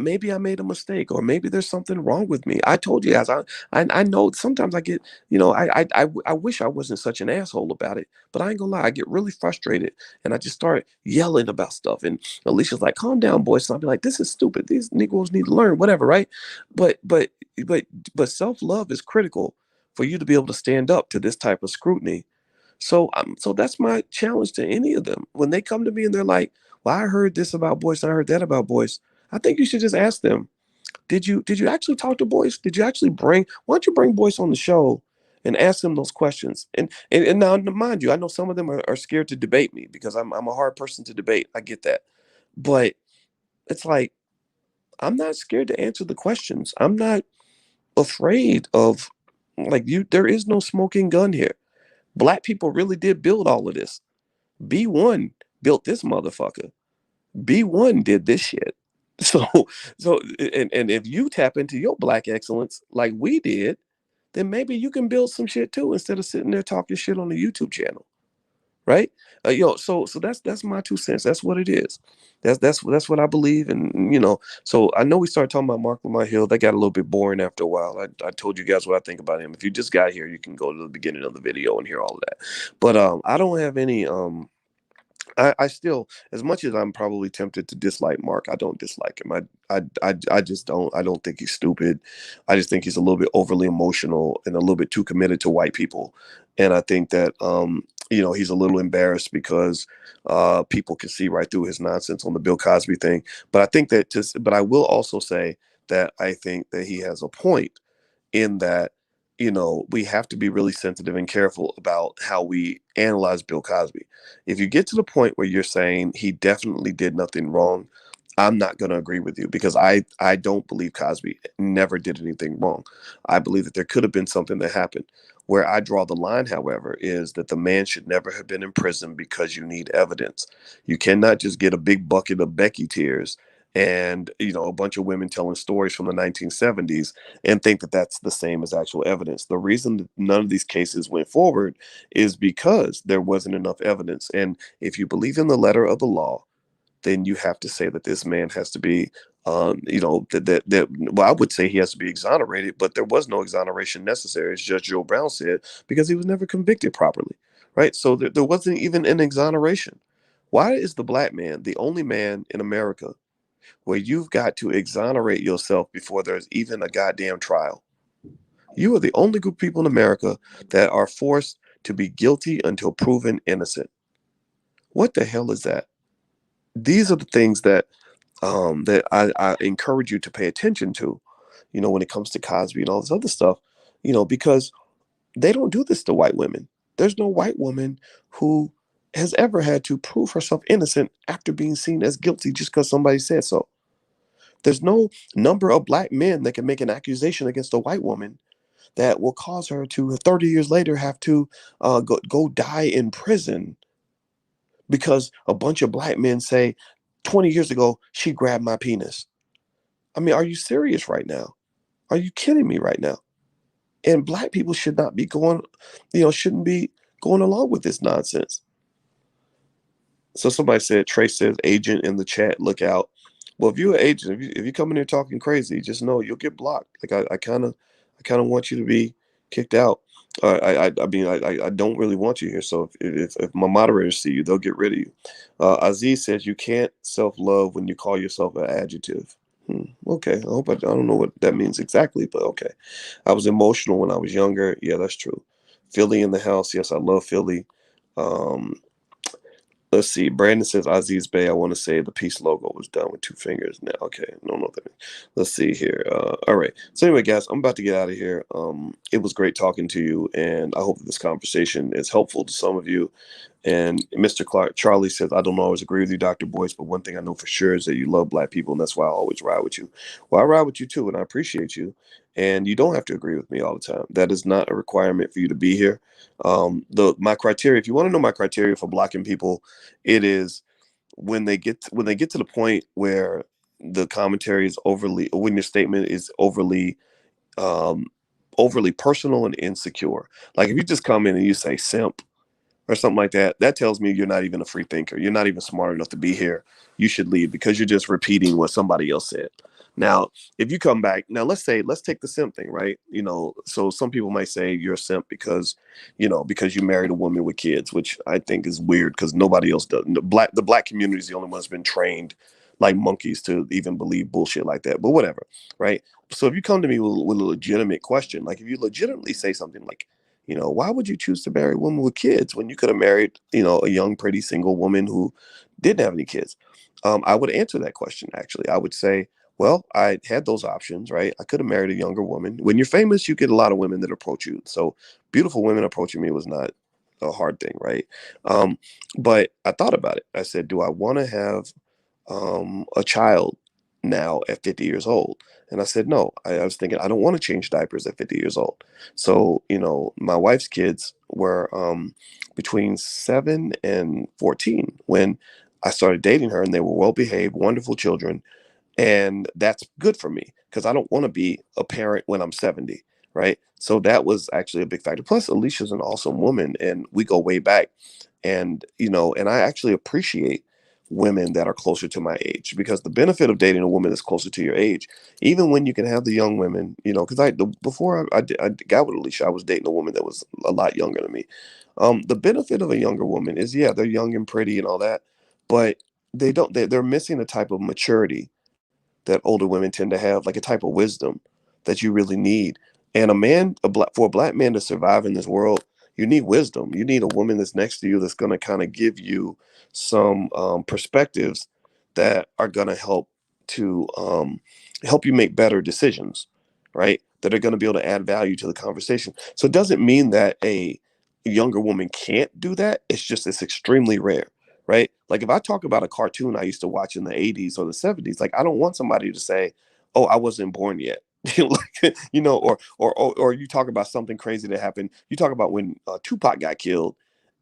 maybe I made a mistake, or maybe there's something wrong with me. I told you guys, I know sometimes I get, I wish I wasn't such an asshole about it, but I ain't gonna lie, I get really frustrated and I just start yelling about stuff. And Alicia's like, "Calm down, boys." And I'll be like, "This is stupid. These Negroes need to learn, whatever," right? But but but self-love is critical for you to be able to stand up to this type of scrutiny, So that's my challenge to any of them. When they come to me and they're like, "Well, I heard this about Boyce, and I heard that about Boyce," I think you should just ask them, did you actually talk to Boyce? Did you actually bring? Why don't you bring Boyce on the show and ask him those questions? And now, mind you, I know some of them are scared to debate me because I'm a hard person to debate. I get that, but it's like I'm not scared to answer the questions. I'm not afraid of like you. There is no smoking gun here. Black people really did build all of this. B1 built this motherfucker. B1 did this shit. So and if you tap into your black excellence like we did, then maybe you can build some shit too instead of sitting there talking shit on the YouTube channel, right? So that's my 2 cents. That's what it is. That's what I believe, and So I know we started talking about Mark Lamont Hill. That got a little bit boring after a while. I told you guys what I think about him. If you just got here, you can go to the beginning of the video and hear all of that. But I don't have any I still, as much as I'm probably tempted to dislike Mark, I don't dislike him. I just don't. I don't think he's stupid. I just think he's a little bit overly emotional and a little bit too committed to white people. And I think that he's a little embarrassed because people can see right through his nonsense on the Bill Cosby thing. But I think that but I will also say that I think that he has a point in that we have to be really sensitive and careful about how we analyze Bill Cosby. If you get to the point where you're saying he definitely did nothing wrong, I'm not going to agree with you because I don't believe Cosby never did anything wrong. I believe that there could have been something that happened. Where I draw the line, however, is that the man should never have been in prison because you need evidence. You cannot just get a big bucket of Becky tears and a bunch of women telling stories from the 1970s and think that that's the same as actual evidence. The reason that none of these cases went forward is because there wasn't enough evidence. And if you believe in the letter of the law, then you have to say that this man has to be, well, I would say he has to be exonerated, but there was no exoneration necessary, as Judge Joe Brown said, because he was never convicted properly, right? So there wasn't even an exoneration. Why is the black man the only man in America where you've got to exonerate yourself before there's even a goddamn trial? You are the only group of people in America that are forced to be guilty until proven innocent. What the hell is that? These are the things that I encourage you to pay attention to, when it comes to Cosby and all this other stuff, because they don't do this to white women. There's no white woman who has ever had to prove herself innocent after being seen as guilty just because somebody said so. There's no number of black men that can make an accusation against a white woman that will cause her to 30 years later have to go die in prison because a bunch of black men say 20 years ago she grabbed my penis. I mean, are you serious right now? Are you kidding me right now? And black people should not be shouldn't be going along with this nonsense. So somebody said, Trey says, agent in the chat, look out. Well, if you're an agent, if you come in here talking crazy, just know you'll get blocked. Like I kind of want you to be kicked out. I mean, I don't really want you here. So if my moderators see you, they'll get rid of you. Aziz says you can't self love when you call yourself an adjective. Okay, I hope I don't know what that means exactly, but okay. I was emotional when I was younger. Yeah, that's true. Philly in the house. Yes, I love Philly. Um, Let's see. Brandon says Aziz Bay. I want to say the peace logo was done with two fingers now. Okay, no. Let's see here. All right. So anyway, guys, I'm about to get out of here. It was great talking to you, and I hope that this conversation is helpful to some of you. And Mr. Clark Charlie says, I don't always agree with you, Dr. Boyce, but one thing I know for sure is that you love black people, and that's why I always ride with you. Well, I ride with you too, and I appreciate you. And you don't have to agree with me all the time. That is not a requirement for you to be here. My criteria, if you want to know my criteria for blocking people, it is when they get to the point where the commentary is overly, when your statement is um overly personal and insecure. Like if you just come in and you say simp or something like that, that tells me you're not even a free thinker. You're not even smart enough to be here. You should leave because you're just repeating what somebody else said. Now, if you come back, now let's take the simp thing, right? So some people might say you're a simp because you married a woman with kids, which I think is weird because nobody else does. The black community is the only one that's been trained like monkeys to even believe bullshit like that. But whatever, right? So if you come to me with a legitimate question, like if you legitimately say something like, Why would you choose to marry a woman with kids when you could have married, a young, pretty single woman who didn't have any kids? I would answer that question, actually. I would say, well, I had those options, right? I could have married a younger woman. When you're famous, you get a lot of women that approach you. So beautiful women approaching me was not a hard thing, right? Um, but I thought about it. I said, do I want to have a child now at 50 years old? And I said, no. I was thinking, I don't want to change diapers at 50 years old. So, my wife's kids were between 7 and 14 when I started dating her, and they were well behaved, wonderful children. And that's good for me because I don't want to be a parent when I'm 70, right? So that was actually a big factor. Plus, Alicia's an awesome woman, and we go way back. And I actually appreciate women that are closer to my age, because the benefit of dating a woman that's closer to your age, even when you can have the young women, because before I got with Alicia, I was dating a woman that was a lot younger than me. The benefit of a younger woman is, yeah, they're young and pretty and all that, but they're missing a type of maturity that older women tend to have, like a type of wisdom that you really need. And for a black man to survive in this world, you need wisdom. You need a woman that's next to you that's going to kind of give you some perspectives that are going to help you make better decisions, right? That are going to be able to add value to the conversation. So it doesn't mean that a younger woman can't do that. It's just it's extremely rare, right? Like if I talk about a cartoon I used to watch in the 80s or the 70s, like I don't want somebody to say, "Oh, I wasn't born yet." Like, or you talk about something crazy that happened. You talk about when Tupac got killed,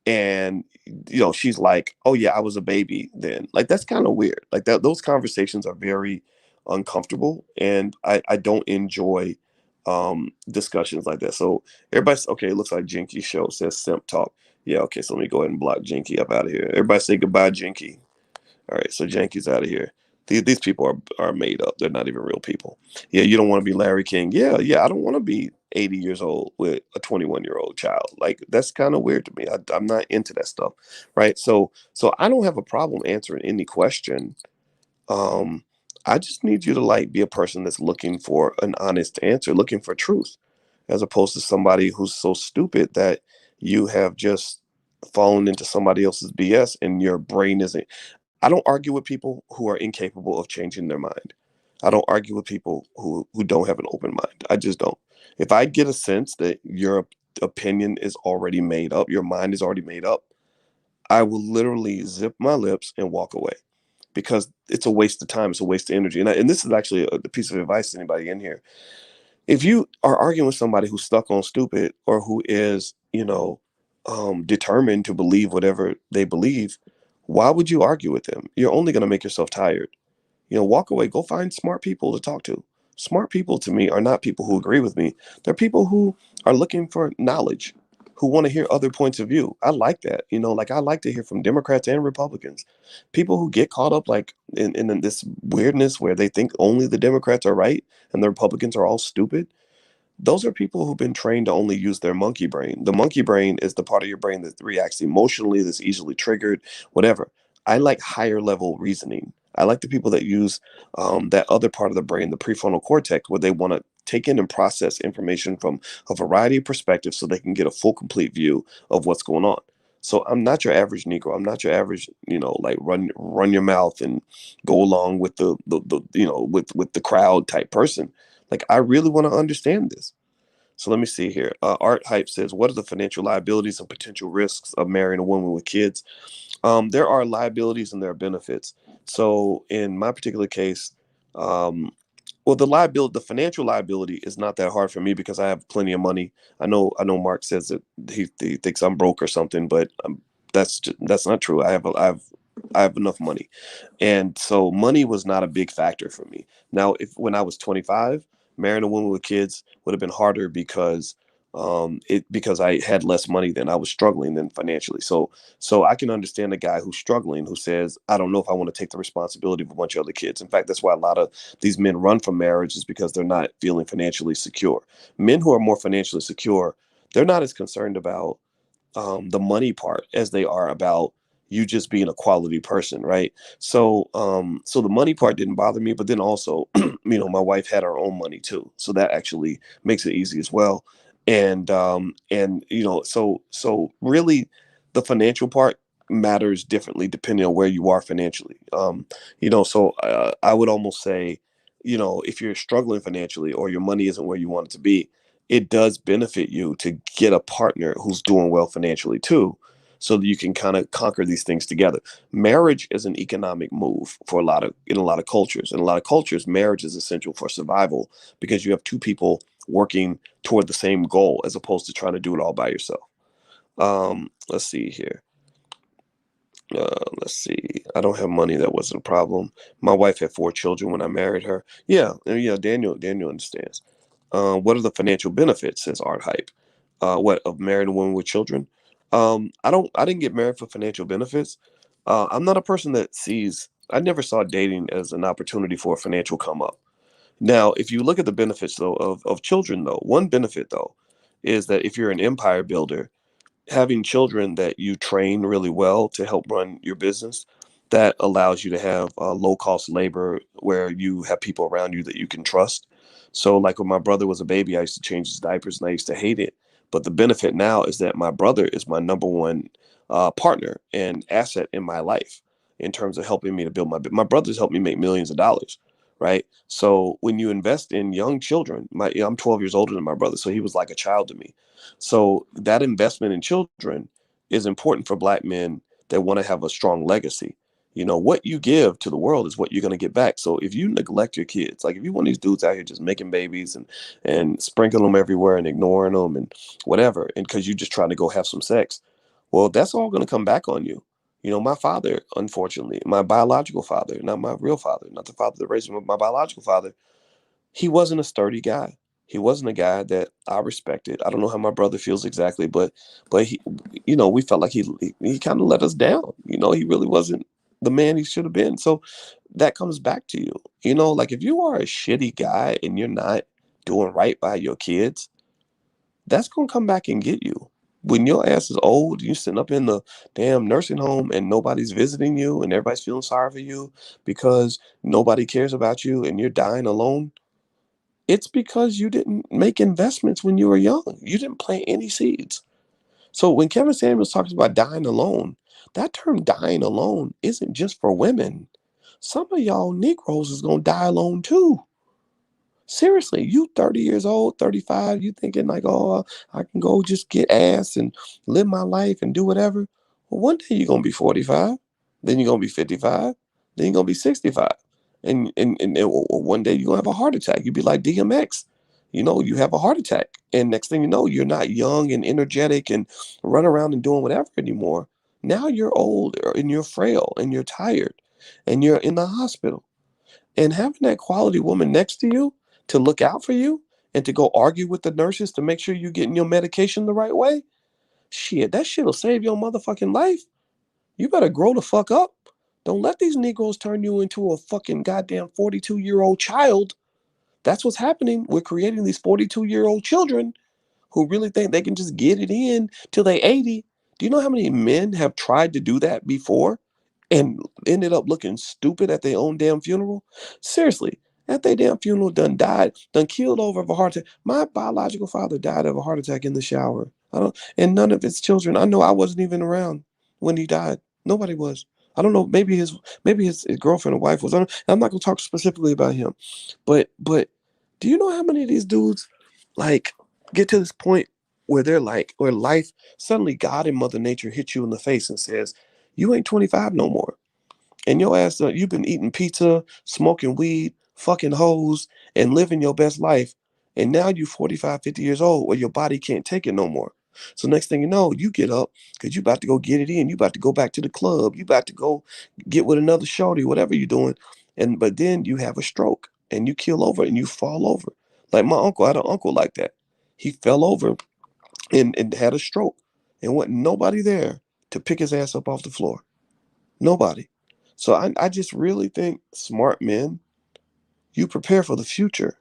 and she's like, "Oh yeah, I was a baby then." Like that's kind of weird. Like that, those conversations are very uncomfortable, and I don't enjoy discussions like that. So everybody's okay. It looks like Jinky show says simp talk. Yeah, okay, so let me go ahead and block Jinky up out of here. Everybody say goodbye, Jinky. All right, so Jinky's out of here. These people are made up. They're not even real people. Yeah, you don't want to be Larry King. Yeah, yeah, I don't want to be 80 years old with a 21-year-old child. Like that's kind of weird to me. I'm not into that stuff, right? So I don't have a problem answering any question. um, I just need you to like be a person that's looking for an honest answer, looking for truth, as opposed to somebody who's so stupid that you have just fallen into somebody else's BS and your brain isn't. I don't argue with people who are incapable of changing their mind. I don't argue with people who don't have an open mind. I just don't. If I get a sense that your opinion is already made up, your mind is already made up, I will literally zip my lips and walk away, because it's a waste of time. It's a waste of energy. And this is actually a piece of advice to anybody in here. If you are arguing with somebody who's stuck on stupid, or who is, determined to believe whatever they believe, why would you argue with them? You're only going to make yourself tired. Walk away, go find smart people to talk to. Smart people to me are not people who agree with me. They're people who are looking for knowledge, who want to hear other points of view. I like that. Like I like to hear from Democrats and Republicans. People who get caught up like in this weirdness where they think only the Democrats are right and the Republicans are all stupid. Those are people who've been trained to only use their monkey brain. The monkey brain is the part of your brain that reacts emotionally, that's easily triggered, whatever. I like higher level reasoning. I like the people that use that other part of the brain, the prefrontal cortex, where they want to take in and process information from a variety of perspectives so they can get a full, complete view of what's going on. So I'm not your average Negro. I'm not your average, like run your mouth and go along with the with the crowd type person. Like I really want to understand this. So let me see here. Art Hype says, "What are the financial liabilities and potential risks of marrying a woman with kids?" There are liabilities and there are benefits. So in my particular case, um, well, the financial liability is not that hard for me because I have plenty of money. I know. Mark says that he thinks I'm broke or something, but that's not true. I have enough money, and so money was not a big factor for me. Now, if when I was 25, marrying a woman with kids would have been harder because I had less money than I was struggling then financially. So I can understand a guy who's struggling who says, I don't know if I want to take the responsibility of a bunch of other kids. In fact, that's why a lot of these men run from marriage, is because they're not feeling financially secure. Men who are more financially secure, they're not as concerned about the money part as they are about you just being a quality person, right? So the money part didn't bother me, but then also, my wife had her own money too, so that actually makes it easy as well. And so really the financial part matters differently depending on where you are financially. I would almost say, if you're struggling financially or your money isn't where you want it to be, it does benefit you to get a partner who's doing well financially too, so that you can kind of conquer these things together. Marriage is an economic move for a lot of cultures. In a lot of cultures, marriage is essential for survival because you have two people working toward the same goal as opposed to trying to do it all by yourself. Let's see here. Let's see. I don't have money. That wasn't a problem. My wife had 4 children when I married her. Yeah, yeah. Daniel understands. What are the financial benefits? Says Art Hype. What of marrying a woman with children? I don't. I didn't get married for financial benefits. I'm not a person that sees. I never saw dating as an opportunity for a financial come up. Now, if you look at the benefits though of children though, one benefit though is that if you're an empire builder, having children that you train really well to help run your business, that allows you to have low cost labor where you have people around you that you can trust. So like when my brother was a baby, I used to change his diapers and I used to hate it. But the benefit now is that my brother is my number one partner and asset in my life in terms of helping me to build my brothers helped me make millions of dollars. Right. So when you invest in young children, I'm 12 years older than my brother. So he was like a child to me. So that investment in children is important for Black men that want to have a strong legacy. What you give to the world is what you're going to get back. So if you neglect your kids, like if you want these dudes out here just making babies and sprinkling them everywhere and ignoring them and whatever, and because you're just trying to go have some sex, well, that's all going to come back on you. My father, unfortunately, my biological father, not my real father, not the father that raised me, but my biological father, he wasn't a sturdy guy. He wasn't a guy that I respected. I don't know how my brother feels exactly, but he, we felt like he kind of let us down. He really wasn't the man he should have been. So that comes back to you. Like if you are a shitty guy and you're not doing right by your kids, that's gonna come back and get you. When your ass is old, you sitting up in the damn nursing home and nobody's visiting you and everybody's feeling sorry for you because nobody cares about you and you're dying alone, it's because you didn't make investments when you were young. You didn't plant any seeds. So when Kevin Samuels talks about dying alone, that term dying alone isn't just for women. Some of y'all Negroes is gonna die alone too. Seriously, you 30 years old, 35, you thinking like, oh, I can go just get ass and live my life and do whatever. Well, one day you're gonna be 45, then you're gonna be 55, then you're gonna be 65. And one day you're gonna have a heart attack. You'd be like DMX. You have a heart attack. And next thing you know, you're not young and energetic and run around and doing whatever anymore. Now you're old and you're frail and you're tired and you're in the hospital. And having that quality woman next to you to look out for you and to go argue with the nurses to make sure you're getting your medication the right way, shit, that shit'll save your motherfucking life. You better grow the fuck up. Don't let these Negroes turn you into a fucking goddamn 42-year-old child. That's what's happening. We're creating these 42-year-old children who really think they can just get it in till they 80. Do you know how many men have tried to do that before and ended up looking stupid at their own damn funeral? Seriously, at their damn funeral, done died, done killed over of a heart attack. My biological father died of a heart attack in the shower. I don't, and none of his children. I know I wasn't even around when he died. Nobody was. I don't know. Maybe his girlfriend or wife was. I'm not gonna talk specifically about him, but do you know how many of these dudes like get to this point where they're like, where life suddenly God and Mother Nature hit you in the face and says, "You ain't 25 no more." And your ass, you've been eating pizza, smoking weed, fucking hoes, and living your best life. And now you 45, 50 years old where your body can't take it no more. So next thing you know, you get up because you about to go get it in. You about to go back to the club. You about to go get with another shorty, whatever you're doing. But then you have a stroke and you kill over and you fall over. Like my uncle, I had an uncle like that. He fell over and had a stroke and wasn't nobody there to pick his ass up off the floor. Nobody. So I just really think smart men, you prepare for the future.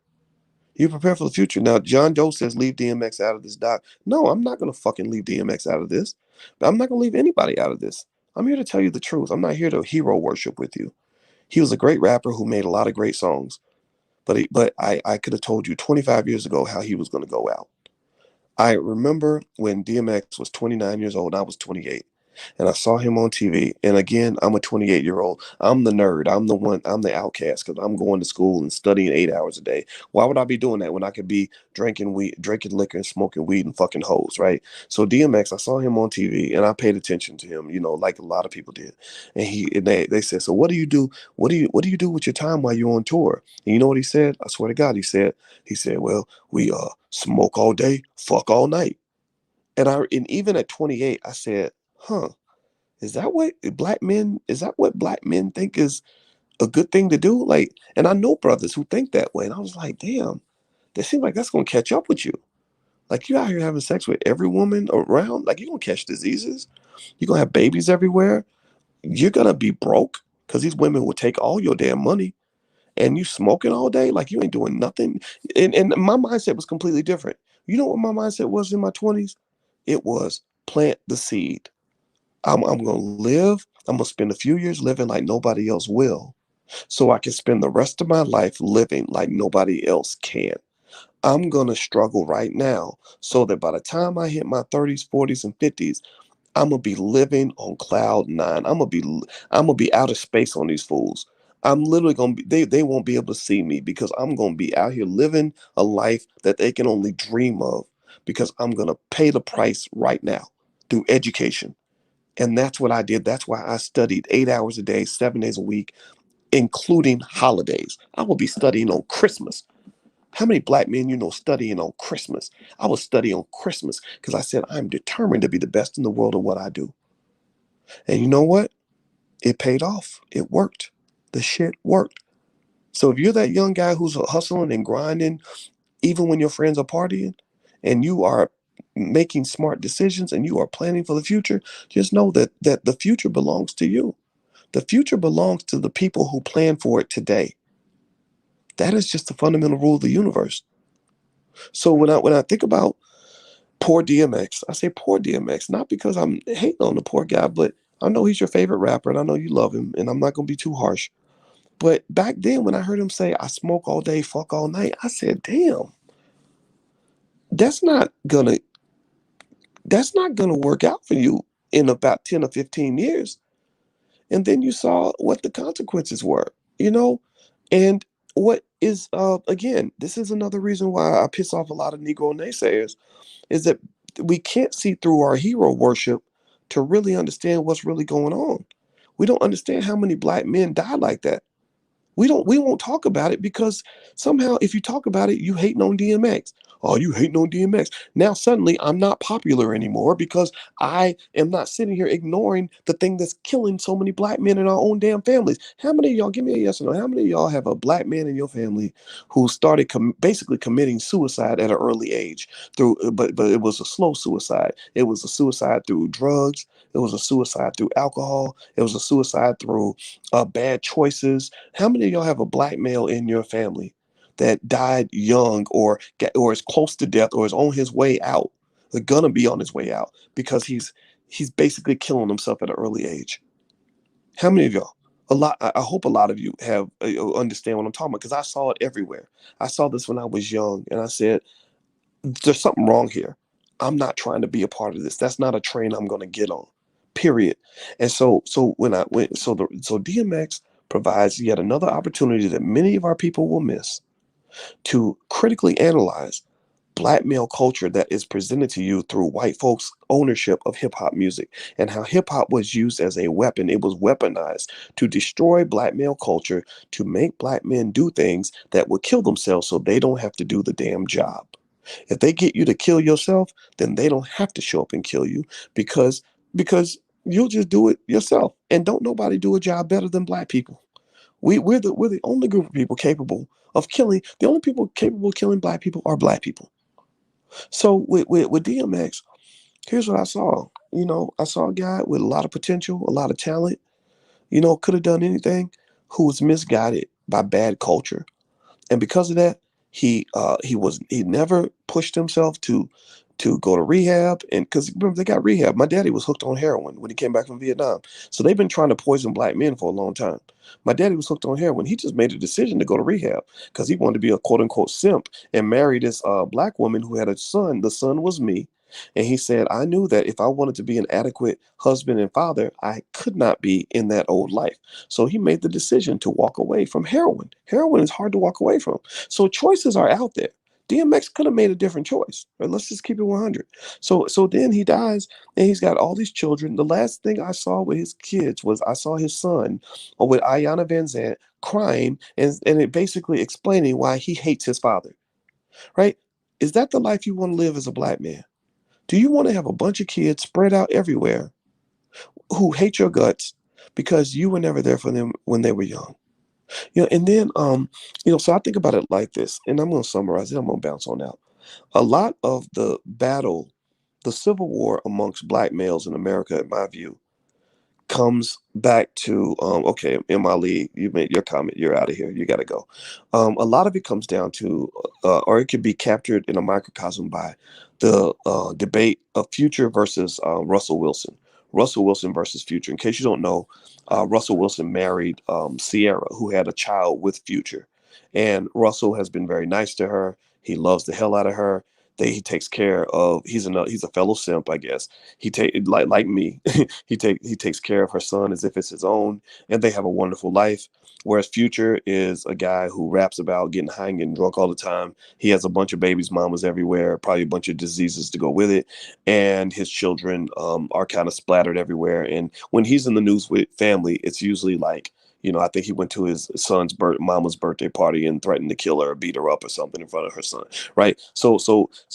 You prepare for the future. Now, John Doe says leave DMX out of this doc. No, I'm not going to fucking leave DMX out of this. I'm not going to leave anybody out of this. I'm here to tell you the truth. I'm not here to hero worship with you. He was a great rapper who made a lot of great songs. But I could have told you 25 years ago how he was going to go out. I remember when DMX was 29 years old, I was 28. And I saw him on TV. And again, I'm a 28-year-old. I'm the nerd. I'm the one, I'm the outcast because I'm going to school and studying 8 hours a day. Why would I be doing that when I could be drinking weed, drinking liquor and smoking weed and fucking hoes, right? So DMX, I saw him on TV and I paid attention to him, like a lot of people did. And they said, so what do you do? What do you do with your time while you're on tour? And you know what he said? I swear to God, he said, well, we smoke all day, fuck all night. And even at 28, I said, huh, is that what black men think is a good thing to do? Like, and I know brothers who think that way. And I was like, damn, that seems like that's gonna catch up with you. Like you out here having sex with every woman around, like you're gonna catch diseases, you're gonna have babies everywhere, you're gonna be broke because these women will take all your damn money and you smoking all day, like you ain't doing nothing. And my mindset was completely different. You know what my mindset was in my 20s? It was plant the seed. I'm going to live. I'm going to spend a few years living like nobody else will, so I can spend the rest of my life living like nobody else can. I'm going to struggle right now so that by the time I hit my 30s, 40s, and 50s, I'm going to be living on cloud nine. I'm going to be out of space on these fools. I'm literally going to be, they won't be able to see me because I'm going to be out here living a life that they can only dream of because I'm going to pay the price right now through education. And that's what I did. That's why I studied 8 hours a day, 7 days a week, including holidays. I would be studying on Christmas. How many black men studying on Christmas? I was studying on Christmas because I said I'm determined to be the best in the world at what I do. And you know what? It paid off. It worked. The shit worked. So if you're that young guy who's hustling and grinding, even when your friends are partying, and you are making smart decisions and you are planning for the future, just know that the future belongs to you. The future belongs to the people who plan for it today. That is just the fundamental rule of the universe. So when I think about poor DMX, I say poor DMX, not because I'm hating on the poor guy, but I know he's your favorite rapper and I know you love him, and I'm not gonna be too harsh. But back then when I heard him say I smoke all day, fuck all night, I said, damn, that's not gonna that's not gonna work out for you in about 10 or 15 years. And then you saw what the consequences were, you know? And what is again, this is another reason why I piss off a lot of Negro naysayers, is that we can't see through our hero worship to really understand what's really going on. We don't understand how many black men died like that. We won't talk about it because somehow if you talk about it, you hating on DMX. Oh, you hating on DMX. Now suddenly I'm not popular anymore because I am not sitting here ignoring the thing that's killing so many black men in our own damn families. How many of y'all, give me a yes or no, how many of y'all have a black man in your family who started basically committing suicide at an early age through, but it was a slow suicide. It was a suicide through drugs. It was a suicide through alcohol. It was a suicide through bad choices. How many of y'all have a black male in your family that died young or is close to death or is on his way out? They're gonna be on his way out because he's basically killing himself at an early age. How many of y'all? A lot. I hope a lot of you have understand what I'm talking about because I saw it everywhere. I saw this when I was young, and I said, "There's something wrong here. I'm not trying to be a part of this. That's not a train I'm gonna get on." Period. And so when I went, so DMX provides yet another opportunity that many of our people will miss to critically analyze black male culture that is presented to you through white folks' ownership of hip hop music and how hip hop was used as a weapon. It was weaponized to destroy black male culture, to make black men do things that would kill themselves so they don't have to do the damn job. If they get you to kill yourself, then they don't have to show up and kill you because you'll just do it yourself. And don't nobody do a job better than black people. We're the only group of people capable of killing. The only people capable of killing black people are black people. So with DMX, here's what I saw. I saw a guy with a lot of potential, a lot of talent. Could have done anything. Who was misguided by bad culture, and because of that, he never pushed himself to to go to rehab. And because remember, they got rehab. My daddy was hooked on heroin when he came back from Vietnam. So they've been trying to poison black men for a long time. My daddy was hooked on heroin. He just made a decision to go to rehab because he wanted to be a quote unquote simp and marry this black woman who had a son. The son was me. And he said, I knew that if I wanted to be an adequate husband and father, I could not be in that old life. So he made the decision to walk away from heroin. Heroin is hard to walk away from. So choices are out there. DMX could have made a different choice. Right? Let's just keep it 100. So then he dies and he's got all these children. The last thing I saw with his kids was I saw his son with Ayanna Van Zant crying and it basically explaining why he hates his father. Right? Is that the life you want to live as a black man? Do you want to have a bunch of kids spread out everywhere who hate your guts because you were never there for them when they were young? And then so I think about it like this, and I'm gonna summarize it, I'm gonna bounce on out. A lot of the battle, the civil war amongst black males in America, in my view, comes back to okay, in my league, you made your comment, you're out of here, you got to go. A lot of it comes down to or it could be captured in a microcosm by the debate of Future versus Russell Wilson. Russell Wilson versus Future. In case you don't know, Russell Wilson married Sierra, who had a child with Future, and Russell has been very nice to her. He loves the hell out of her. He takes care of. He's a fellow simp, I guess. He take like me. He takes care of her son as if it's his own, and they have a wonderful life. Whereas Future is a guy who raps about getting high and getting drunk all the time. He has a bunch of babies, mamas everywhere, probably a bunch of diseases to go with it, and his children are kind of splattered everywhere. And when he's in the news with family, it's usually like, I think he went to his mama's birthday party and threatened to kill her or beat her up or something in front of her son, right? So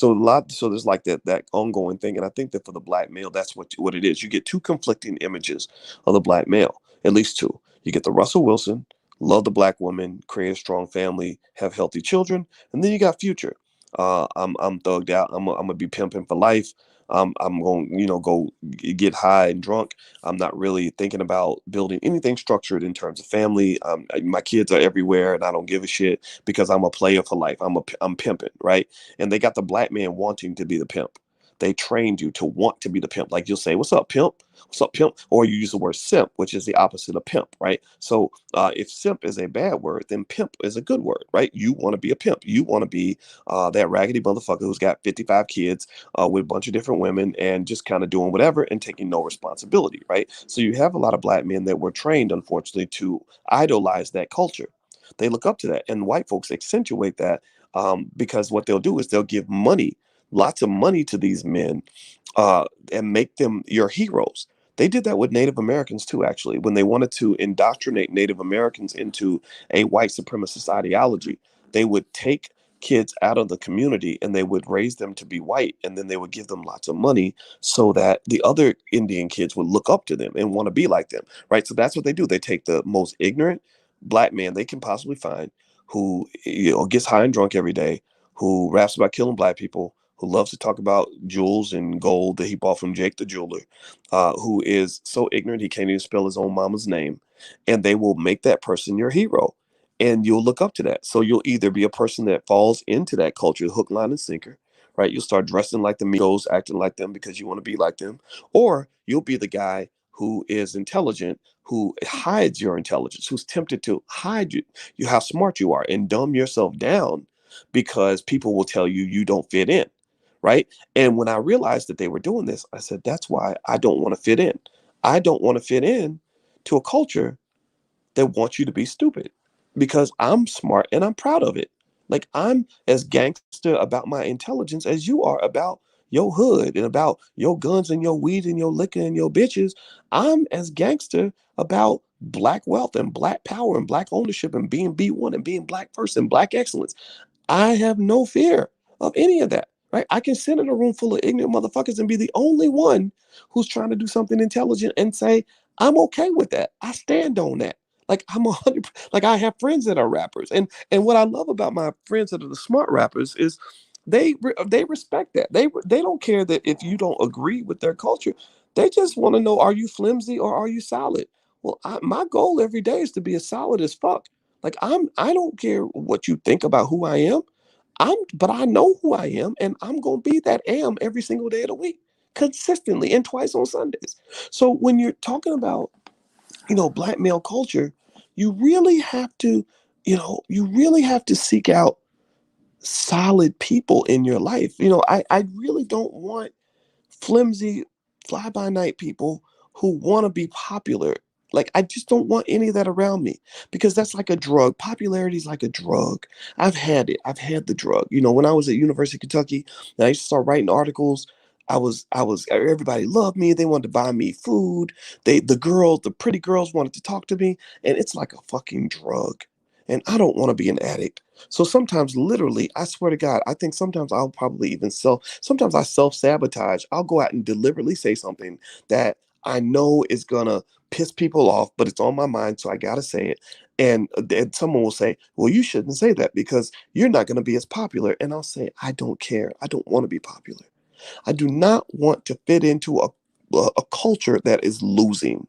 there's like that ongoing thing, and I think that for the black male, that's what it is. You get two conflicting images of the black male, at least two. You get the Russell Wilson, love the black woman, create a strong family, have healthy children, and then you got Future. I'm thugged out. I'm gonna be pimping for life. I'm going, go get high and drunk. I'm not really thinking about building anything structured in terms of family. My kids are everywhere, and I don't give a shit because I'm a player for life. I'm pimping, right? And they got the black man wanting to be the pimp. They trained you to want to be the pimp. Like you'll say, "What's up, pimp? What's up, pimp?" Or you use the word simp, which is the opposite of pimp, right? So if simp is a bad word, then pimp is a good word, right? You want to be a pimp. You want to be that raggedy motherfucker who's got 55 kids with a bunch of different women and just kind of doing whatever and taking no responsibility, right? So you have a lot of black men that were trained, unfortunately, to idolize that culture. They look up to that, and white folks accentuate that because what they'll do is they'll give money, lots of money to these men, and make them your heroes. They did that with Native Americans too, actually, when they wanted to indoctrinate Native Americans into a white supremacist ideology. They would take kids out of the community and they would raise them to be white, and then they would give them lots of money so that the other Indian kids would look up to them and want to be like them, right? So that's what they do. They take the most ignorant black man they can possibly find, who gets high and drunk every day, who raps about killing black people, who loves to talk about jewels and gold that he bought from Jake the jeweler, who is so ignorant he can't even spell his own mama's name, and they will make that person your hero, and you'll look up to that. So you'll either be a person that falls into that culture, hook, line, and sinker, right? You'll start dressing like the Migos, acting like them because you want to be like them, or you'll be the guy who is intelligent, who hides your intelligence, who's tempted to hide you how smart you are and dumb yourself down because people will tell you you don't fit in, right? And when I realized that they were doing this, I said, that's why I don't want to fit in. I don't want to fit in to a culture that wants you to be stupid because I'm smart and I'm proud of it. Like I'm as gangster about my intelligence as you are about your hood and about your guns and your weed and your liquor and your bitches. I'm as gangster about black wealth and black power and black ownership and being B1 and being black first and black excellence. I have no fear of any of that. Right? I can sit in a room full of ignorant motherfuckers and be the only one who's trying to do something intelligent and say, I'm okay with that. I stand on that. Like I'm 100. Like I have friends that are rappers, and what I love about my friends that are the smart rappers is they respect that. They don't care that if you don't agree with their culture. They just want to know, are you flimsy or are you solid? Well, my goal every day is to be as solid as fuck. Like I don't care what you think about who I am. But I know who I am, and I'm gonna be that am every single day of the week, consistently, and twice on Sundays. So when you're talking about, black male culture, you really have to, you really have to seek out solid people in your life. I really don't want flimsy fly by night people who want to be popular. Like, I just don't want any of that around me, because that's like a drug. Popularity is like a drug. I've had it. I've had the drug. When I was at University of Kentucky and I used to start writing articles, everybody loved me. They wanted to buy me food. The pretty girls wanted to talk to me, and it's like a fucking drug. And I don't want to be an addict. So sometimes, literally, I swear to God, I think sometimes I'll probably sometimes I self sabotage. I'll go out and deliberately say something that I know is gonna piss people off, but it's on my mind, so I gotta say it. And then someone will say, "Well, you shouldn't say that because you're not gonna be as popular." And I'll say, "I don't care. I don't want to be popular. I do not want to fit into a culture that is losing."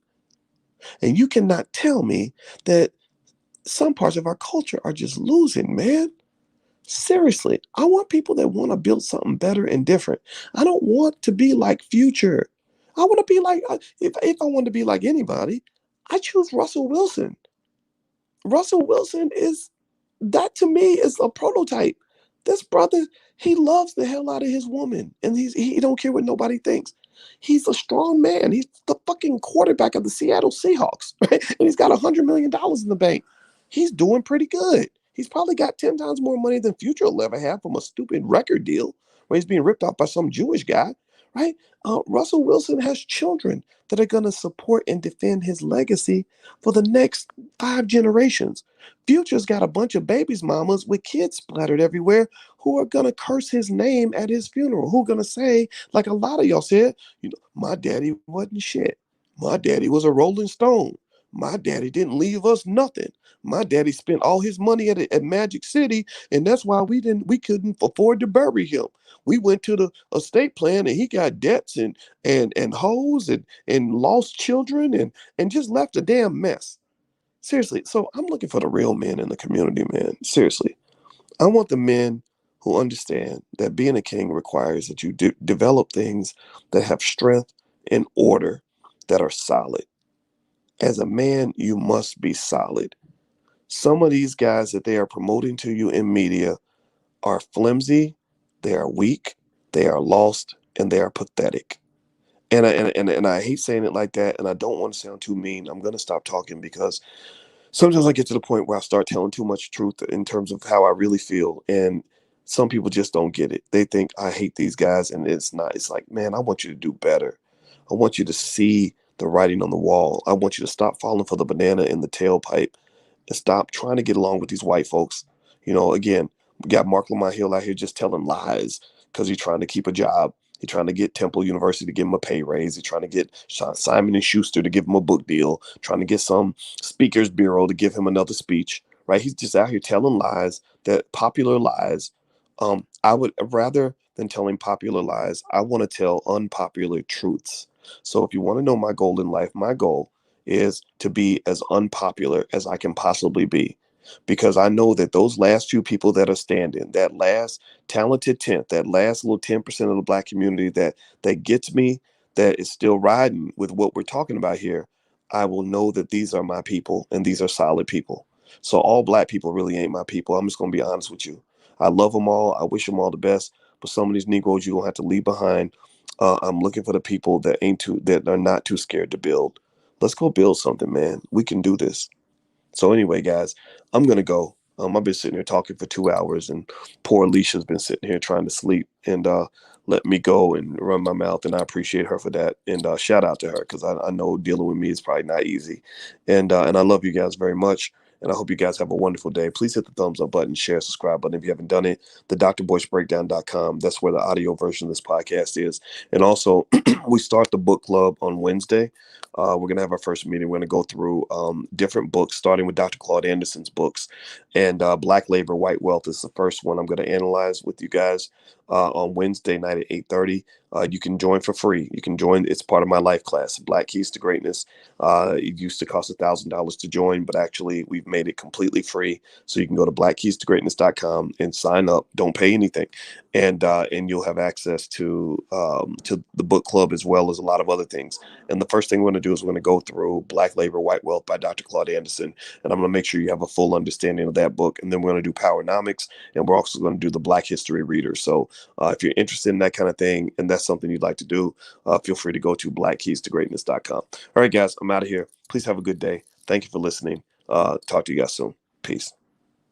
And you cannot tell me that some parts of our culture are just losing, man. Seriously, I want people that want to build something better and different. I don't want to be like Future. I want to be like, if I want to be like anybody, I choose Russell Wilson. Russell Wilson is, that to me is a prototype. This brother, he loves the hell out of his woman, and he don't care what nobody thinks. He's a strong man. He's the fucking quarterback of the Seattle Seahawks, right? And he's got $100 million in the bank. He's doing pretty good. He's probably got 10 times more money than Future will ever have from a stupid record deal where he's being ripped off by some Jewish guy, right? Russell Wilson has children that are going to support and defend his legacy for the next 5 generations. Future's got a bunch of babies mamas with kids splattered everywhere who are gonna curse his name at his funeral. Who are gonna say, like a lot of y'all said, my daddy wasn't shit. My daddy was a Rolling Stone. My daddy didn't leave us nothing. My daddy spent all his money at Magic City, and that's why we couldn't afford to bury him. We went to the estate plan, and he got debts and hoes and lost children and just left a damn mess. Seriously, so I'm looking for the real men in the community, man. Seriously. I want the men who understand that being a king requires that you develop things that have strength and order, that are solid. As a man, you must be solid. Some of these guys that they are promoting to you in media are flimsy, they are weak, they are lost, and they are pathetic. And I hate saying it like that, and I don't want to sound too mean. I'm going to stop talking because sometimes I get to the point where I start telling too much truth in terms of how I really feel. And some people just don't get it. They think I hate these guys, and it's not. It's like, man, I want you to do better. I want you to see the writing on the wall. I want you to stop falling for the banana in the tailpipe and stop trying to get along with these white folks. Again, we got Mark Lamont Hill out here just telling lies because he's trying to keep a job. He's trying to get Temple University to give him a pay raise. He's trying to get Simon and Schuster to give him a book deal. Trying to get some Speakers Bureau to give him another speech. Right? He's just out here telling lies, that popular lies. I would rather than telling popular lies, I want to tell unpopular truths. So if you want to know my goal in life, my goal is to be as unpopular as I can possibly be. Because I know that those last few people that are standing, that last talented tenth, that last little 10% of the black community that gets me, that is still riding with what we're talking about here, I will know that these are my people and these are solid people. So all black people really ain't my people. I'm just gonna be honest with you. I love them all. I wish them all the best. But some of these Negroes you're gonna have to leave behind. I'm looking for the people that are not too scared to build. Let's go build something, man. We can do this. So anyway, guys, I'm gonna go. I've been sitting here talking for 2 hours, and poor Alicia's been sitting here trying to sleep and let me go and run my mouth, and I appreciate her for that. And shout out to her because I know dealing with me is probably not easy. And I love you guys very much. And I hope you guys have a wonderful day. Please hit the thumbs up button, share, subscribe button if you haven't done it. The drboycebreakdown.com. That's where the audio version of this podcast is. And also, we start the book club on Wednesday. We're going to have our first meeting. We're going to go through different books, starting with Dr. Claude Anderson's books. And Black Labor, White Wealth is the first one I'm going to analyze with you guys on Wednesday night at 8:30. You can join for free. You can join. It's part of my life class, Black Keys to Greatness. It used to cost $1,000 to join, but actually we've made it completely free. So you can go to blackkeystogreatness.com and sign up. Don't pay anything, and you'll have access to the book club as well as a lot of other things. And the first thing we're going to do is we're going to go through Black Labor, White Wealth by Dr. Claude Anderson, and I'm going to make sure you have a full understanding of that book. And then we're going to do Powernomics, and we're also going to do the Black History Reader. So if you're interested in that kind of thing and that's something you'd like to do, feel free to go to blackkeystogreatness.com. All right, guys, I'm out of here. Please have a good day. Thank you for listening. Talk to you guys soon. Peace.